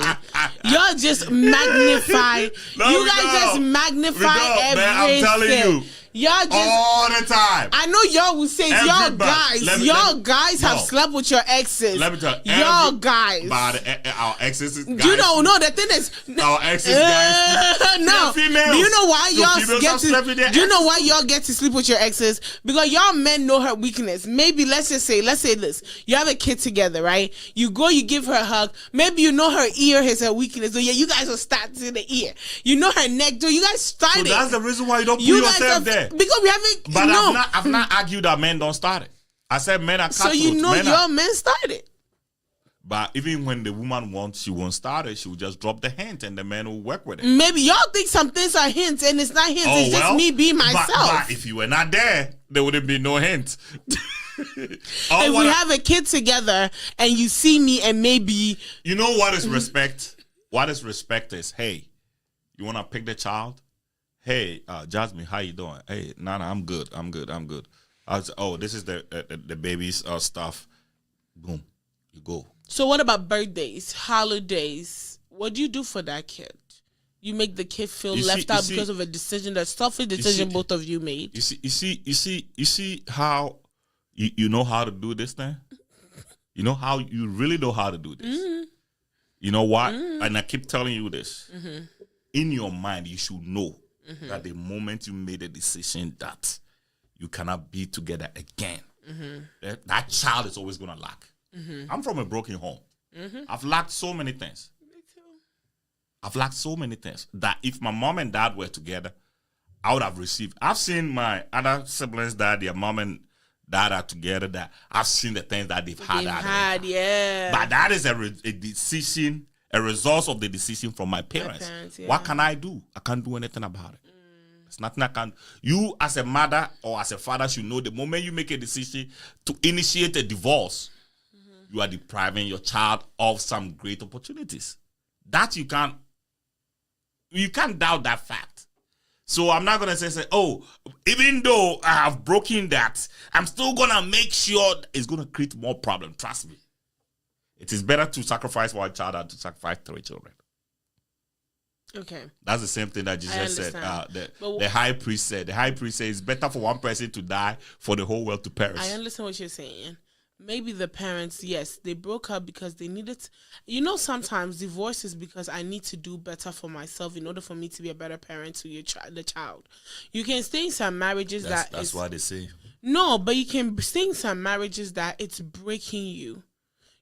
Y'all just magnify. You guys just magnify everything. Man, I'm telling you. Y'all just all the time. I know y'all will say y'all guys have slept with your exes. Let me tell you, y'all guys. Our exes, guys. You don't know the thing is our exes, guys. no. females. Do you know why So y'all females get have slept with their to? Do you know exes. why y'all get to sleep with your exes? Because y'all men know her weakness. Maybe let's say this: you have a kid together, right? You go, you give her a hug. Maybe you know her ear is her weakness. So yeah, you guys will start to the ear. You know her neck. So you guys start So it. that's the reason why you don't put You guys yourself have, there. because we haven't. But no. I've not argued that men don't start it. I said men are So cutthroats. you know Men your are- men started. But even when the woman wants, she won't start it. She will just drop the hint, and the man will work with it. Maybe y'all think some things are hints, and it's not hints. It's just me being myself. But if you were not there, there wouldn't be no hint. If we have a kid together and you see me and maybe you know what is respect? What is respect is, hey, you want to pick the child? Hey, Jasmine, how you doing? Hey, Nana, I'm good. I was, oh, this is the baby's stuff. Boom, you go. So what about birthdays, holidays? What do you do for that kid? You make the kid feel left out because of a decision, that selfish decision both of you made. You see how you know how to do this thing? You know how you really know how to do this. Mm-hmm. You know what? And I keep telling you this. Mm-hmm. In your mind, you should know that the moment you made a decision that you cannot be together again, that child is always going to lack. I'm from a broken home. I've lacked so many things. Me too. I've lacked so many things that if my mom and dad were together, I would have received. I've seen my other siblings that their mom and dad are together. That I've seen the things that they've had. Yeah. But that is a decision, a result of the decision from my parents. Yeah. What can I do? I can't do anything about it. There's nothing I can. You as a mother or as a father should know the moment you make a decision to initiate a divorce, you are depriving your child of some great opportunities. That you can't doubt that fact. So I'm not gonna say, oh, even though I have broken that, I'm still gonna make sure it's gonna create more problems. Trust me. It is better to sacrifice one child than to sacrifice 3 children. Okay. That's the same thing that Jesus said. The high priest said. The high priest said it's better for one person to die for the whole world to perish. I understand what you're saying. Maybe the parents, yes, they broke up because they needed. Sometimes divorce is because I need to do better for myself in order for me to be a better parent to the child. You can stay in some marriages that's what they say. No, but you can stay in some marriages that it's breaking you.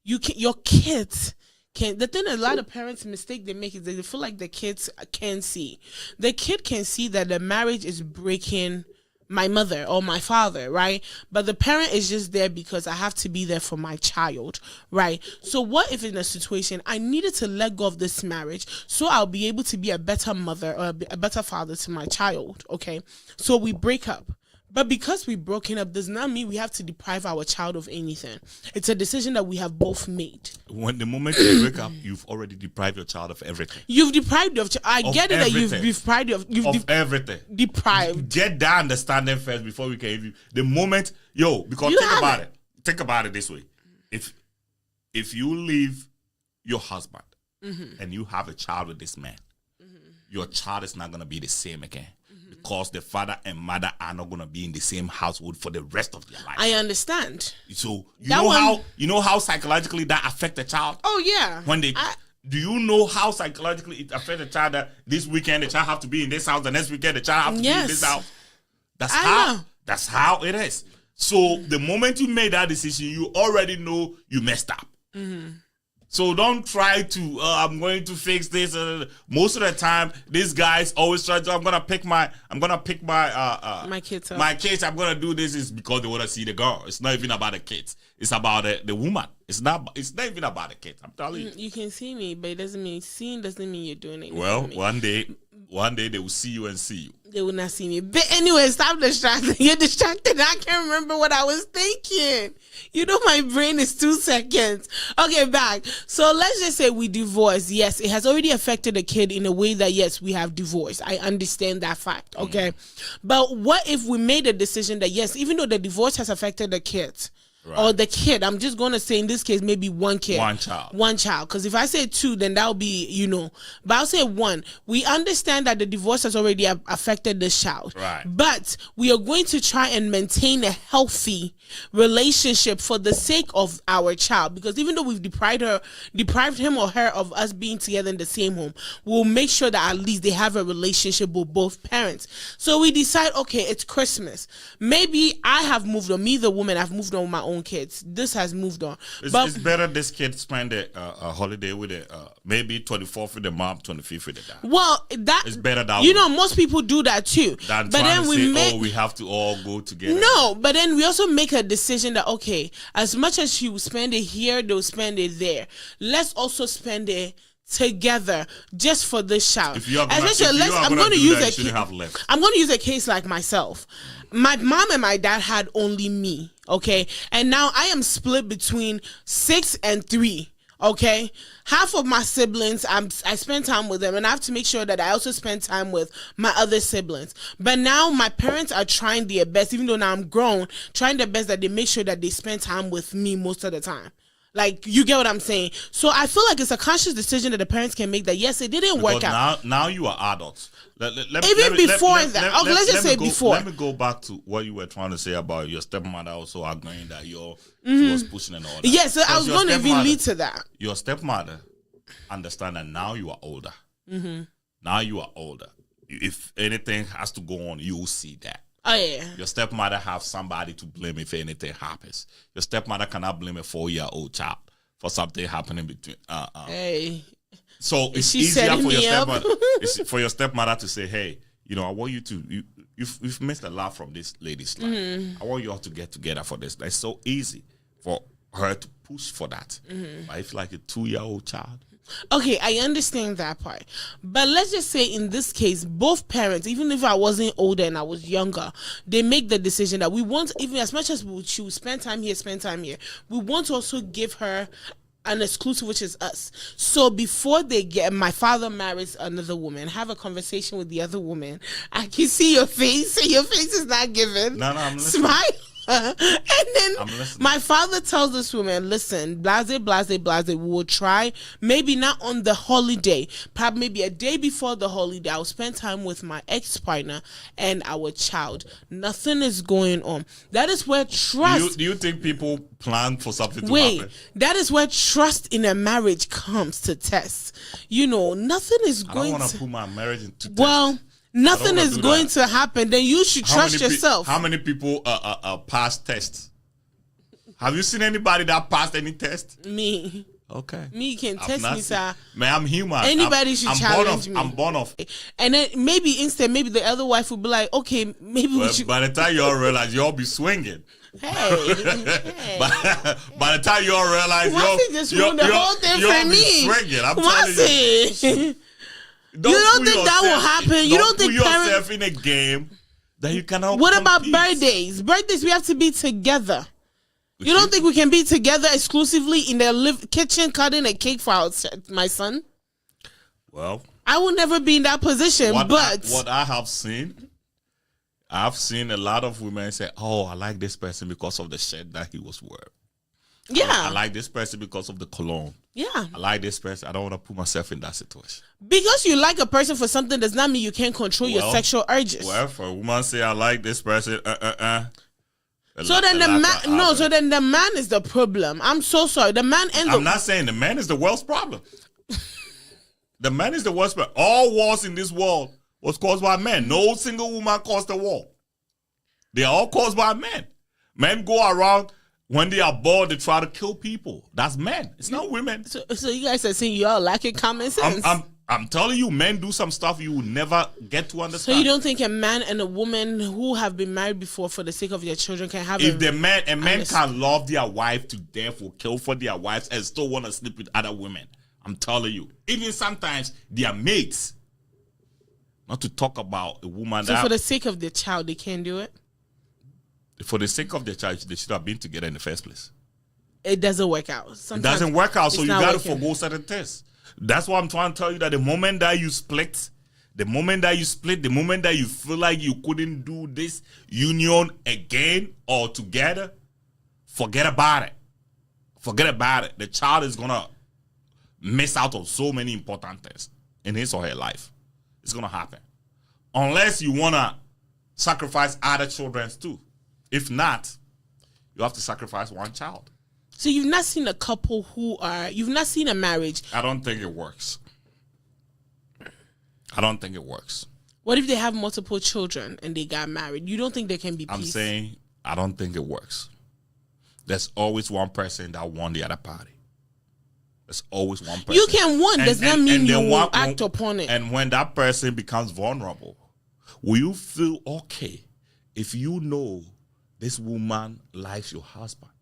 Your kids can. The thing a lot of parents mistake they make is they feel like the kids can see. The kid can see that the marriage is breaking my mother or my father, right? But the parent is just there because I have to be there for my child, right? So what if in a situation I needed to let go of this marriage so I'll be able to be a better mother or a better father to my child, okay? So we break up. But because we've broken up does not mean we have to deprive our child of anything. It's a decision that we have both made. When the moment you break up, you've already deprived your child of everything. You've deprived of. I get it everything. that you've deprived of. You've Everything. deprived. Get that understanding first before we can even. The moment, because think about it this way. If you leave your husband and you have a child with this man, your child is not going to be the same again. Because the father and mother are not going to be in the same household for the rest of their life. I understand. So you know how psychologically that affects the child? Oh yeah. Do you know how psychologically it affects the child that this weekend the child have to be in this house, the next weekend the child have to be in this house? That's how it is. So the moment you made that decision, you already know you messed up. So don't try to, I'm going to fix this. Most of the time, these guys always try to, I'm gonna pick my kids up. My kids, I'm gonna do this is because they want to see the girl. It's not even about the kids. It's about the woman. It's not even about the kids. I'm telling you. You can see me, but it doesn't mean seeing doesn't mean you're doing it. Well, one day they will see you and see you. They will not see me. But anyway, stop distracting. You're distracted. I can't remember what I was thinking. My brain is 2 seconds. Okay, back. So let's just say we divorce. Yes, it has already affected the kid in a way that, yes, we have divorced. I understand that fact, okay? But what if we made a decision that, yes, even though the divorce has affected the kids, or the kid. I'm just going to say in this case, maybe one kid. One child. Because if I say two, then that'll be, but I'll say one. We understand that the divorce has already affected the child. Right. But we are going to try and maintain a healthy relationship for the sake of our child. Because even though we've deprived him or her of us being together in the same home, we'll make sure that at least they have a relationship with both parents. So we decide, okay, it's Christmas. Maybe I have moved on. Me, the woman, I've moved on with my own kids. This has moved on. It's better this kid spend a holiday with maybe 24th with the mom, 25th with the dad. Well, that it's better that most people do that too. Than but then we have to all go together. No, but then we also make a decision that, okay, as much as she will spend it here, they'll spend it there. Let's also spend it together just for this child. I'm going to use a case like myself. My mom and my dad had only me, okay? And now I am split between 6 and 3. Okay, half of my siblings, I spend time with them, and I have to make sure that I also spend time with my other siblings. But now my parents are trying their best, even though now I'm grown, trying their best that they make sure that they spend time with me most of the time. Like, you get what I'm saying? So I feel like it's a conscious decision that the parents can make that, yes, it didn't work out. Now you are adults. Let's just before. Let me go back to what you were trying to say about your stepmother also agreeing that she was pushing and all that. Yes, so I was going to even lead to that. Your stepmother understand that now you are older. Mm-hmm. Now you are older. If anything has to go on, you will see that. Oh, yeah. Your stepmother have somebody to blame if anything happens. Your stepmother cannot blame a 4-year-old child for something happening between. Hey. So it's easier for your stepmother to say, "Hey, I want you to you've missed a lot from this lady's life. Mm-hmm. I want you all to get together for this." It's so easy for her to push for that. Mm-hmm. But if like a 2-year-old child. Okay, I understand that part. But let's just say in this case, both parents, even if I wasn't older and I was younger, they make the decision that we want, even as much as she will spend time here, we want to also give her an exclusive, which is us. So before my father marries another woman, have a conversation with the other woman. I can see your face, and your face is not given. No, I'm listening. Smile. And then my father tells this woman, listen, blase, we will try, maybe not on the holiday, probably maybe a day before the holiday, I'll spend time with my ex-partner and our child. Nothing is going on. That is where trust... Do you think people plan for something to happen? That is where trust in a marriage comes to test. Nothing is going to... I don't want to put my marriage into test. Well... Nothing is going to happen. Then you should trust yourself. How many people pass tests? Have you seen anybody that passed any test? Me. Okay. Me can test me, sir. Man, I'm human. Anybody should challenge me. I'm born off. And then maybe the other wife will be like, okay, maybe we should. By the time you all realize, you all be swinging. Hey. By the time you all realize, you'll the whole thing for me. Swinging. I'm telling you. You don't think that will happen? You don't think put yourself in a game that you cannot What compete. about birthdays? Birthdays, we have to be together. You don't think we can be together exclusively in the kitchen cutting a cake for my son? Well, I will never be in that position, what I have seen, I've seen a lot of women say, oh, I like this person because of the shirt that he was wearing. Yeah. I like this person because of the cologne. Yeah. I like this person. I don't want to put myself in that situation. Because you like a person for something does not mean you can't control your sexual urges. Well, for a woman say I like this person, So then the man is the problem. I'm so sorry. The man I'm not saying the man is the world's problem. The man is the worst problem. All wars in this world was caused by men. No single woman caused the war. They are all caused by men. Men go around. When they are bored, they try to kill people. That's men. It's not women. So you guys are saying you all lacking common sense. I'm telling you, men do some stuff you will never get to understand. So you don't think a man and a woman who have been married before for the sake of their children can have a man can love their wife to death or kill for their wives and still want to sleep with other women. I'm telling you. Even sometimes their mates. Not to talk about a woman So for the sake of their child, they can't do it? For the sake of their child, they should have been together in the first place. It doesn't work out. Sometimes it doesn't work out, so you got to forgo certain tests. That's why I'm trying to tell you that the moment that you split, the moment that you feel like you couldn't do this union again or together, forget about it. Forget about it. The child is gonna miss out on so many important things in his or her life. It's gonna happen. Unless you wanna sacrifice other children too. If not, you have to sacrifice one child. So you've not seen a couple you've not seen a marriage. I don't think it works. What if they have multiple children and they got married? You don't think there can be peace? I'm saying I don't think it works. There's always one person that won the other party. There's always one person. You can win. Does not mean you will act upon it. And when that person becomes vulnerable, will you feel okay if you know this woman likes your husband?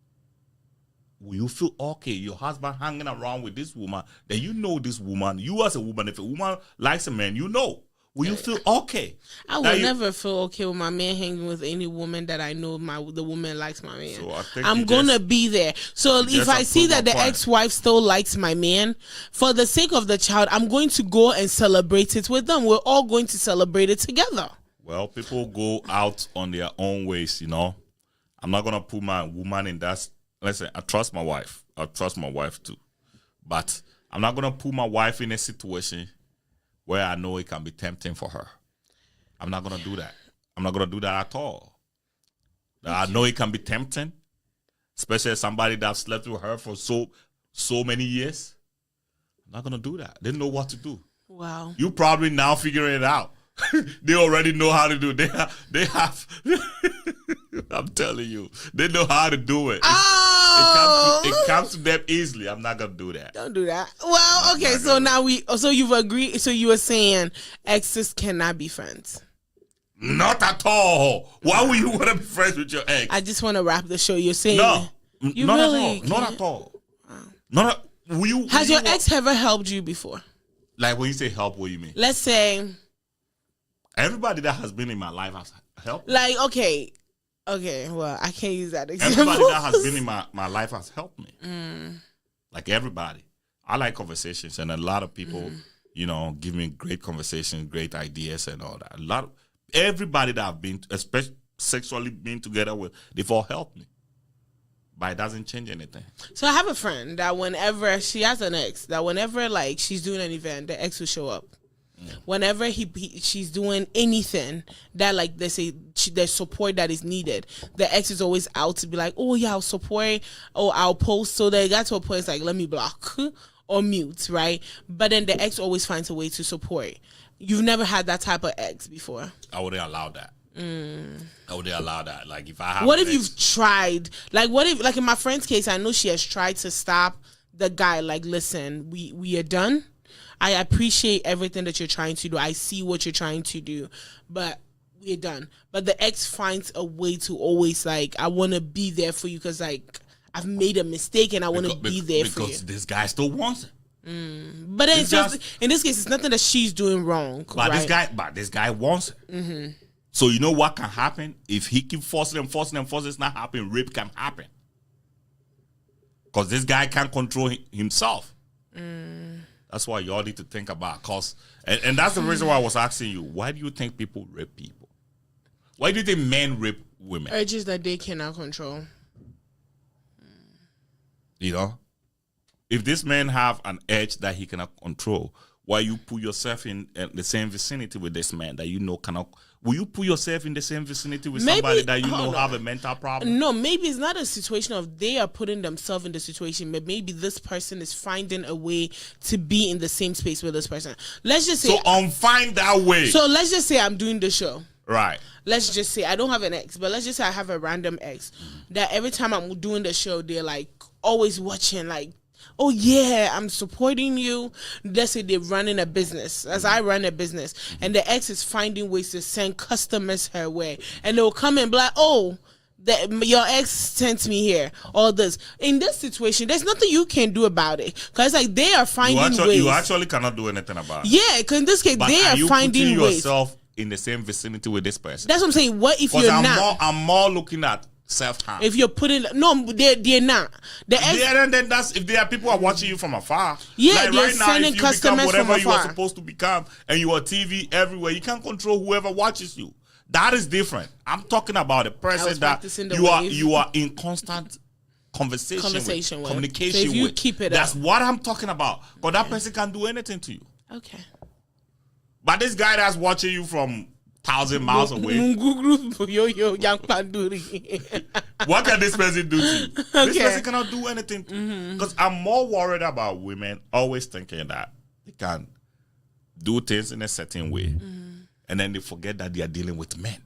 Will you feel okay, your husband hanging around with this woman, then you know this woman, you as a woman, if a woman likes a man, you know. Will you feel okay? I will never feel okay with my man hanging with any woman that I know the woman likes my man. So I'm going to be there. So if I see that the ex-wife still likes my man, for the sake of the child, I'm going to go and celebrate it with them. We're all going to celebrate it together. Well, people go out on their own ways, you know. I'm not going to put my woman in that. Listen, I trust my wife. I trust my wife too. But I'm not going to put my wife in a situation where I know it can be tempting for her. I'm not going to do that. I'm not going to do that at all. I know it can be tempting, especially somebody that slept with her for so many years. I'm not going to do that. They know what to do. Wow. You probably now figuring it out. They already know how to do it. They have I'm telling you, they know how to do it. It comes to them easily. I'm not gonna do that. Don't do that. Well, okay. So now you've agreed. So you were saying exes cannot be friends. Not at all. Why would you want to be friends with your ex? I just want to wrap the show. You're saying no, you not really at all. Not at all. Wow. Has your ex ever helped you before? Like when you say help, what do you mean? Let's say everybody that has been in my life has helped. Like okay. Well, I can't use that example. Everybody that has been in my life has helped me. Like everybody. I like conversations, and a lot of people, you know, give me great conversations, great ideas, and all that. Everybody that I've been, especially sexually been together with, they've all helped me. But it doesn't change anything. So I have a friend that whenever she has an ex, that whenever like she's doing an event, the ex will show up. Whenever she's doing anything that like they say there's support that is needed, the ex is always out to be like, oh yeah, I'll support, or I'll post. So they got to a point it's like, let me block or mute, right? But then the ex always finds a way to support. You've never had that type of ex before. I wouldn't allow that. I wouldn't allow that. Like if I have what if you've tried? Like what if, like in my friend's case, I know she has tried to stop the guy. Like, listen, we are done. I appreciate everything that you're trying to do. I see what you're trying to do, but we're done. But the ex finds a way to always like, I want to be there for you because like I've made a mistake and I want to be there for you. Because this guy still wants it. But then in this case, it's nothing that she's doing wrong. But right? this guy wants it. So you know what can happen if he keep forcing it's not happening. Rape can happen because this guy can't control himself. That's why y'all need to think about. And that's the reason why I was asking you, why do you think people rape people? Why do you think men rape women? Urges that they cannot control. You know? If this man have an urge that he cannot control, why you put yourself in the same vicinity with this man that you know cannot... Will you put yourself in the same vicinity with somebody that you know have a mental problem? No, maybe it's not a situation of they are putting themselves in the situation, but maybe this person is finding a way to be in the same space with this person. Let's just say... So, find that way. So, let's just say I'm doing the show. Right. Let's just say I don't have an ex, but let's just say I have a random ex that every time I'm doing the show, they're like always watching like, oh yeah, I'm supporting you. Let's say they're running a business, as I run a business, and the ex is finding ways to send customers her way, and they'll come and be like, oh, your ex sent me here, all this. In this situation, there's nothing you can do about it, because like they are finding ways. You actually cannot do anything about it. Yeah, because in this case, they are finding ways. Yourself in the same vicinity with this person. That's what I'm saying. What if you're not? I'm more looking at self-harm. If you're putting they're not. Then that's if there are people who are watching you from afar. Yeah, like they're right now, sending if you customers become whatever from afar. you are supposed to become, and you are TV everywhere, you can't control whoever watches you. That is different. I'm talking about a person that you are in constant conversation with, So communication if you with. keep it That's up. what I'm talking about. Because that person can do anything to you. Okay. But this guy that's watching you from 1,000 miles away, what can this person do to you? This person cannot do anything. Because I'm more worried about women always thinking that they can do things in a certain way. And then they forget that they are dealing with men.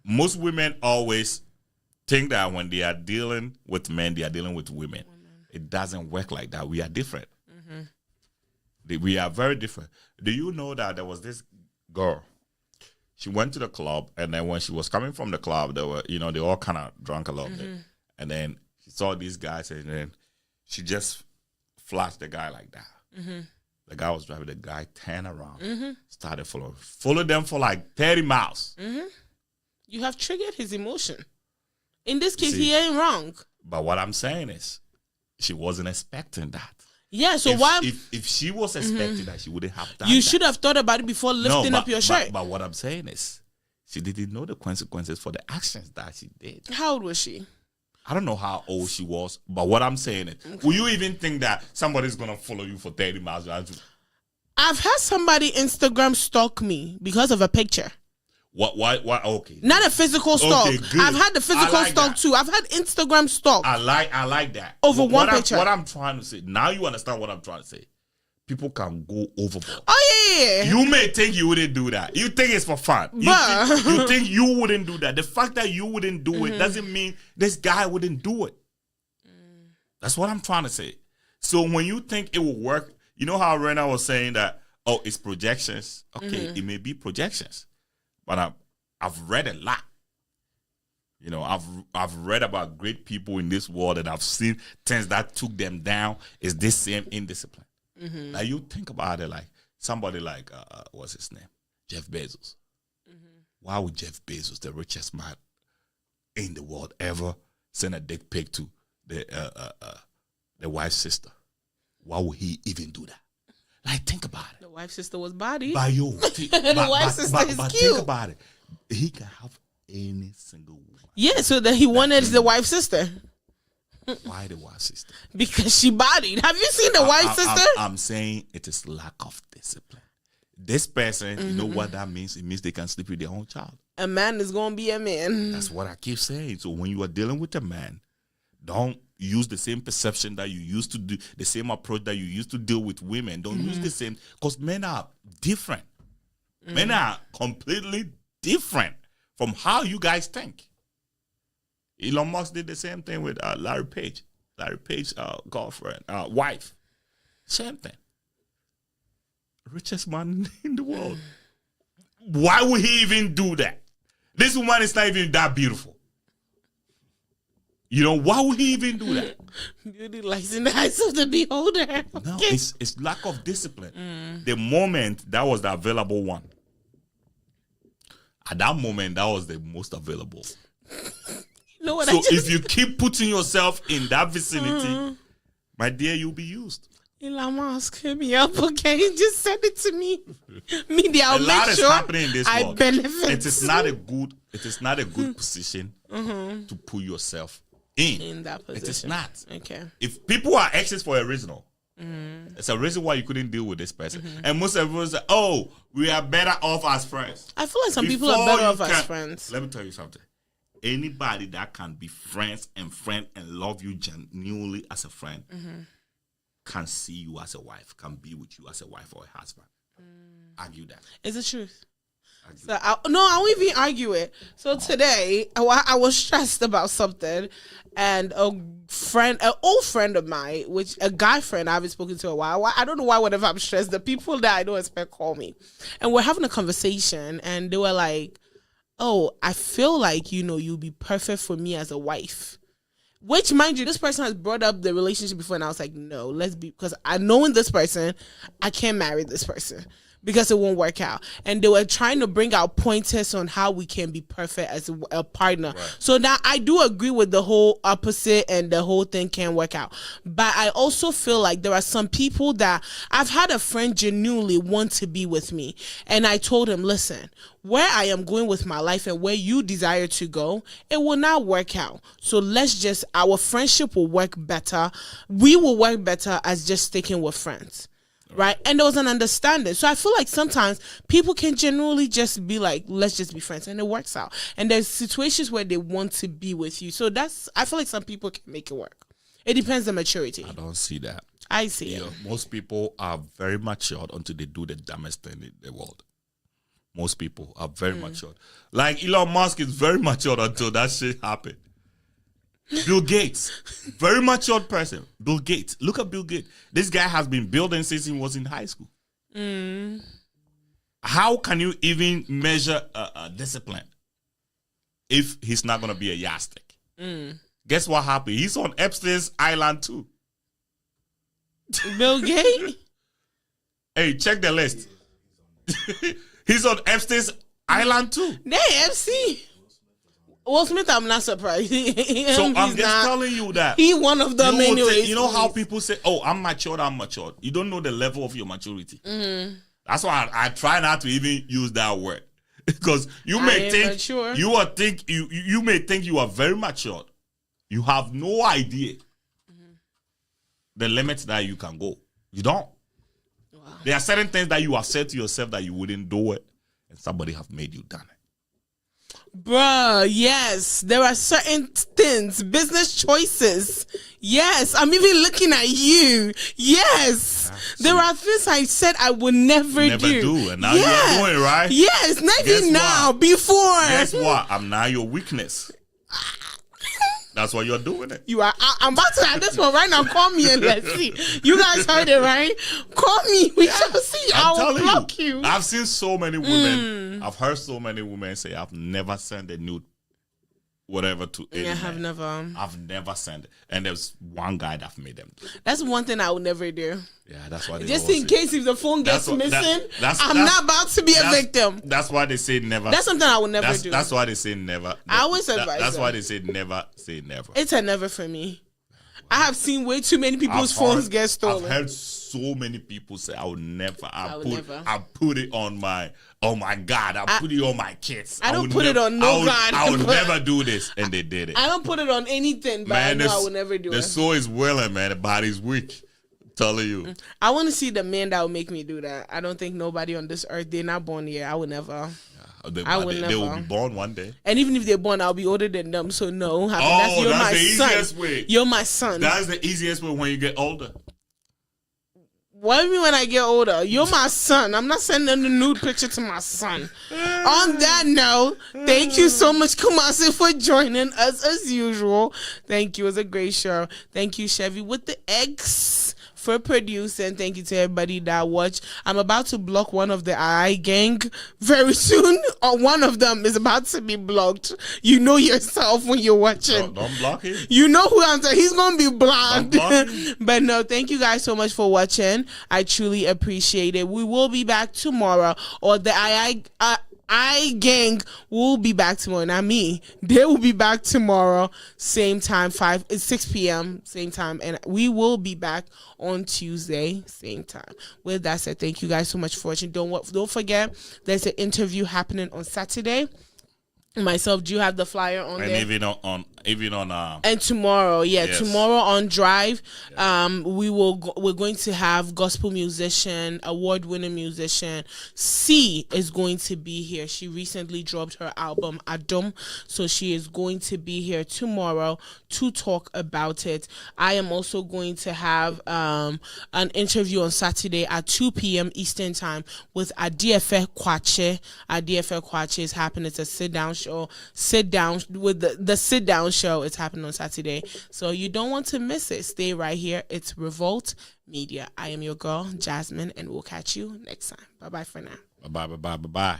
Most women always think that when they are dealing with men, they are dealing with women. It doesn't work like that. We are different. We are very different. Do you know that there was this girl? She went to the club, and then when she was coming from the club, they were, they all kind of drunk a little bit. And then she saw these guys, and then she just flashed the guy like that. The guy was driving. The guy turned around, started following. Followed them for like 30 miles. You have triggered his emotion. In this case, he ain't wrong. But what I'm saying is, she wasn't expecting that. Yeah, so if she was expecting that, she wouldn't have done You that. should have thought about it before lifting up your shirt. But what I'm saying is, she didn't know the consequences for the actions that she did. How old was she? I don't know how old she was, but what I'm saying is, will you even think that somebody's going to follow you for 30 miles? I've had somebody Instagram stalk me because of a picture. What? Okay. Not a physical stalk. Okay, good. I've had the physical stalk too. I've had Instagram stalk. I like that. Over one picture. What I'm trying to say, now you understand what I'm trying to say. People can go overboard. Oh, yeah. You may think you wouldn't do that. You think it's for fun. You think you wouldn't do that. The fact that you wouldn't do it doesn't mean this guy wouldn't do it. That's what I'm trying to say. So when you think it will work, you know how Rena was saying that, it's projections. Okay, it may be projections. But I've read a lot. I've read about great people in this world, and I've seen things that took them down. Is this same indiscipline? Now you think about it, like somebody like what's his name, Jeff Bezos. Why would Jeff Bezos, the richest man in the world, ever send a dick pic to the wife's sister? Why would he even do that? Like, think about it. The wife's sister was body. By you. The wife's sister is cute. Think about it. He can have any single woman. Yeah, so that he wanted the wife's sister. Why the wife's sister? Because she bodied. Have you seen the wife's sister? I'm saying it is lack of discipline. This person, you know what that means? It means they can sleep with their own child. A man is going to be a man. That's what I keep saying. So when you are dealing with a man, don't use the same perception that you used to do, the same approach that you used to deal with women. Don't use the same, because men are different. Men are completely different from how you guys think. Elon Musk did the same thing with Larry Page. Larry Page's girlfriend, wife. Same thing. Richest man in the world. Why would he even do that? This woman is not even that beautiful. Why would he even do that? Beauty lies in the eyes of the beholder. No, it's lack of discipline. The moment that was the available one. At that moment, that was the most available. So if you keep putting yourself in that vicinity, my dear, you'll be used. Elon Musk, hit me up, okay? Just send it to me. Media, I'll make sure is happening in this world. benefit. It is not a good position to put yourself in that position. It is not. Okay. If people are exes for a reason, it's a reason why you couldn't deal with this person. And most everyone say, we are better off as friends. I feel like some people are better off as friends. Let me tell you something. Anybody that can be friends and love you genuinely as a friend can see you as a wife, can be with you as a wife or a husband. Argue that. It's the truth. So I won't even argue it. So today, I was stressed about something, and an old friend of mine, a guy friend I haven't spoken to in a while. I don't know why whenever I'm stressed, the people that I don't expect call me. And we're having a conversation, and they were like, I feel like, you'll be perfect for me as a wife. Which, mind you, this person has brought up the relationship before, and I was like, no, because I know in this person, I can't marry this person. because it won't work out. And they were trying to bring out pointers on how we can be perfect as a partner. Right. So now I do agree with the whole opposite and the whole thing can't work out. But I also feel like there are some people that I've had a friend genuinely want to be with me. And I told him, listen, where I am going with my life and where you desire to go, it will not work out. So our friendship will work better. We will work better as just sticking with friends. Right. And there was an understanding. So I feel like sometimes people can genuinely just be like, let's just be friends, and it works out. And there's situations where they want to be with you. So I feel like some people can make it work. It depends on maturity. I don't see that. I see it. Most people are very matured until they do the dumbest thing in the world. Most people are very matured. Like Elon Musk is very matured until that shit happened. Bill Gates, very matured person. Bill Gates. Look at Bill Gates. This guy has been building since he was in high school. How can you even measure discipline if he's not going to be a yardstick? Guess what happened? He's on Epstein's Island too. Bill Gates? Hey, check the list. He's on Epstein's Island too. They FC. Will Smith, I'm not surprised. So I'm just telling you that. He one of them anyways. You know how people say, oh, I'm matured. You don't know the level of your maturity. That's why I try not to even use that word. Because you may think you may think you are very matured. You have no idea the limits that you can go. You don't. Wow. There are certain things that you have said to yourself that you wouldn't do it, and somebody have made you done it. Bruh, yes. There are certain things, business choices. Yes. I'm even looking at you. Yes. There are things I said I would never do. And now you're doing it, right? Yes. Not even now. Before. Guess what? I'm now your weakness. That's why you're doing it. You are. I'm about to at this one right now. Call me and let's see. You guys heard it, right? Call me. We shall see. I'll block you. I've seen so many women. I've heard so many women say, "I've never sent a nude, whatever to." Yeah, I've never. I've never sent it, and there's one guy that made them. That's one thing I would never do. Yeah, that's why. Just in case if the phone gets missing, I'm not about to be a victim. That's why they say never. That's something I would never do. That's why they say never. I always advise. That's why they say never say never. It's a never for me. I have seen way too many people's phones get stolen. I've heard so many people say, "I would never." I put it on my. Oh my God! I put it on my kids. I don't put it on God. I would never do this, and they did it. I don't put it on anything, but man, I know I would never do it. The soul is willing, man. The body's weak. I'm telling you. I want to see the man that will make me do that. I don't think nobody on this earth. They're not born here. I would never. They will be born one day. And even if they're born, I'll be older than them. So no, that's the easiest way. You're my son. That's the easiest way when you get older. What do you mean when I get older? You're my son. I'm not sending a nude picture to my son. On that note, thank you so much, Kumasi, for joining us as usual. Thank you. It was a great show. Thank you, Chevy, with the X for producing. Thank you to everybody that watched. I'm about to block one of the AI gang very soon, or one of them is about to be blocked. You know yourself when you're watching. Don't block him. You know who I'm saying. He's going to be blocked. But no, thank you guys so much for watching. I truly appreciate it. We will be back tomorrow, or the I gang will be back tomorrow. Not me. They will be back tomorrow, same time, 6 p.m. same time, and we will be back on Tuesday, same time. With that said, thank you guys so much for watching. Don't forget, there's an interview happening on Saturday. Myself, do you have the flyer on there? And even on and tomorrow, yes. Tomorrow on Drive, we're going to have gospel musician, award-winning musician C is going to be here. She recently dropped her album Adam, so she is going to be here tomorrow to talk about it. I am also going to have an interview on Saturday at 2 p.m. Eastern Time with Adiefe Kwache. Adiefe Kwache is happening. It's a sit-down show. Sit down with the sit-down show. It's happening on Saturday, so you don't want to miss it. Stay right here. It's Revolt Media. I am your girl, Jasmine, and we'll catch you next time. Bye-bye for now. Bye-bye.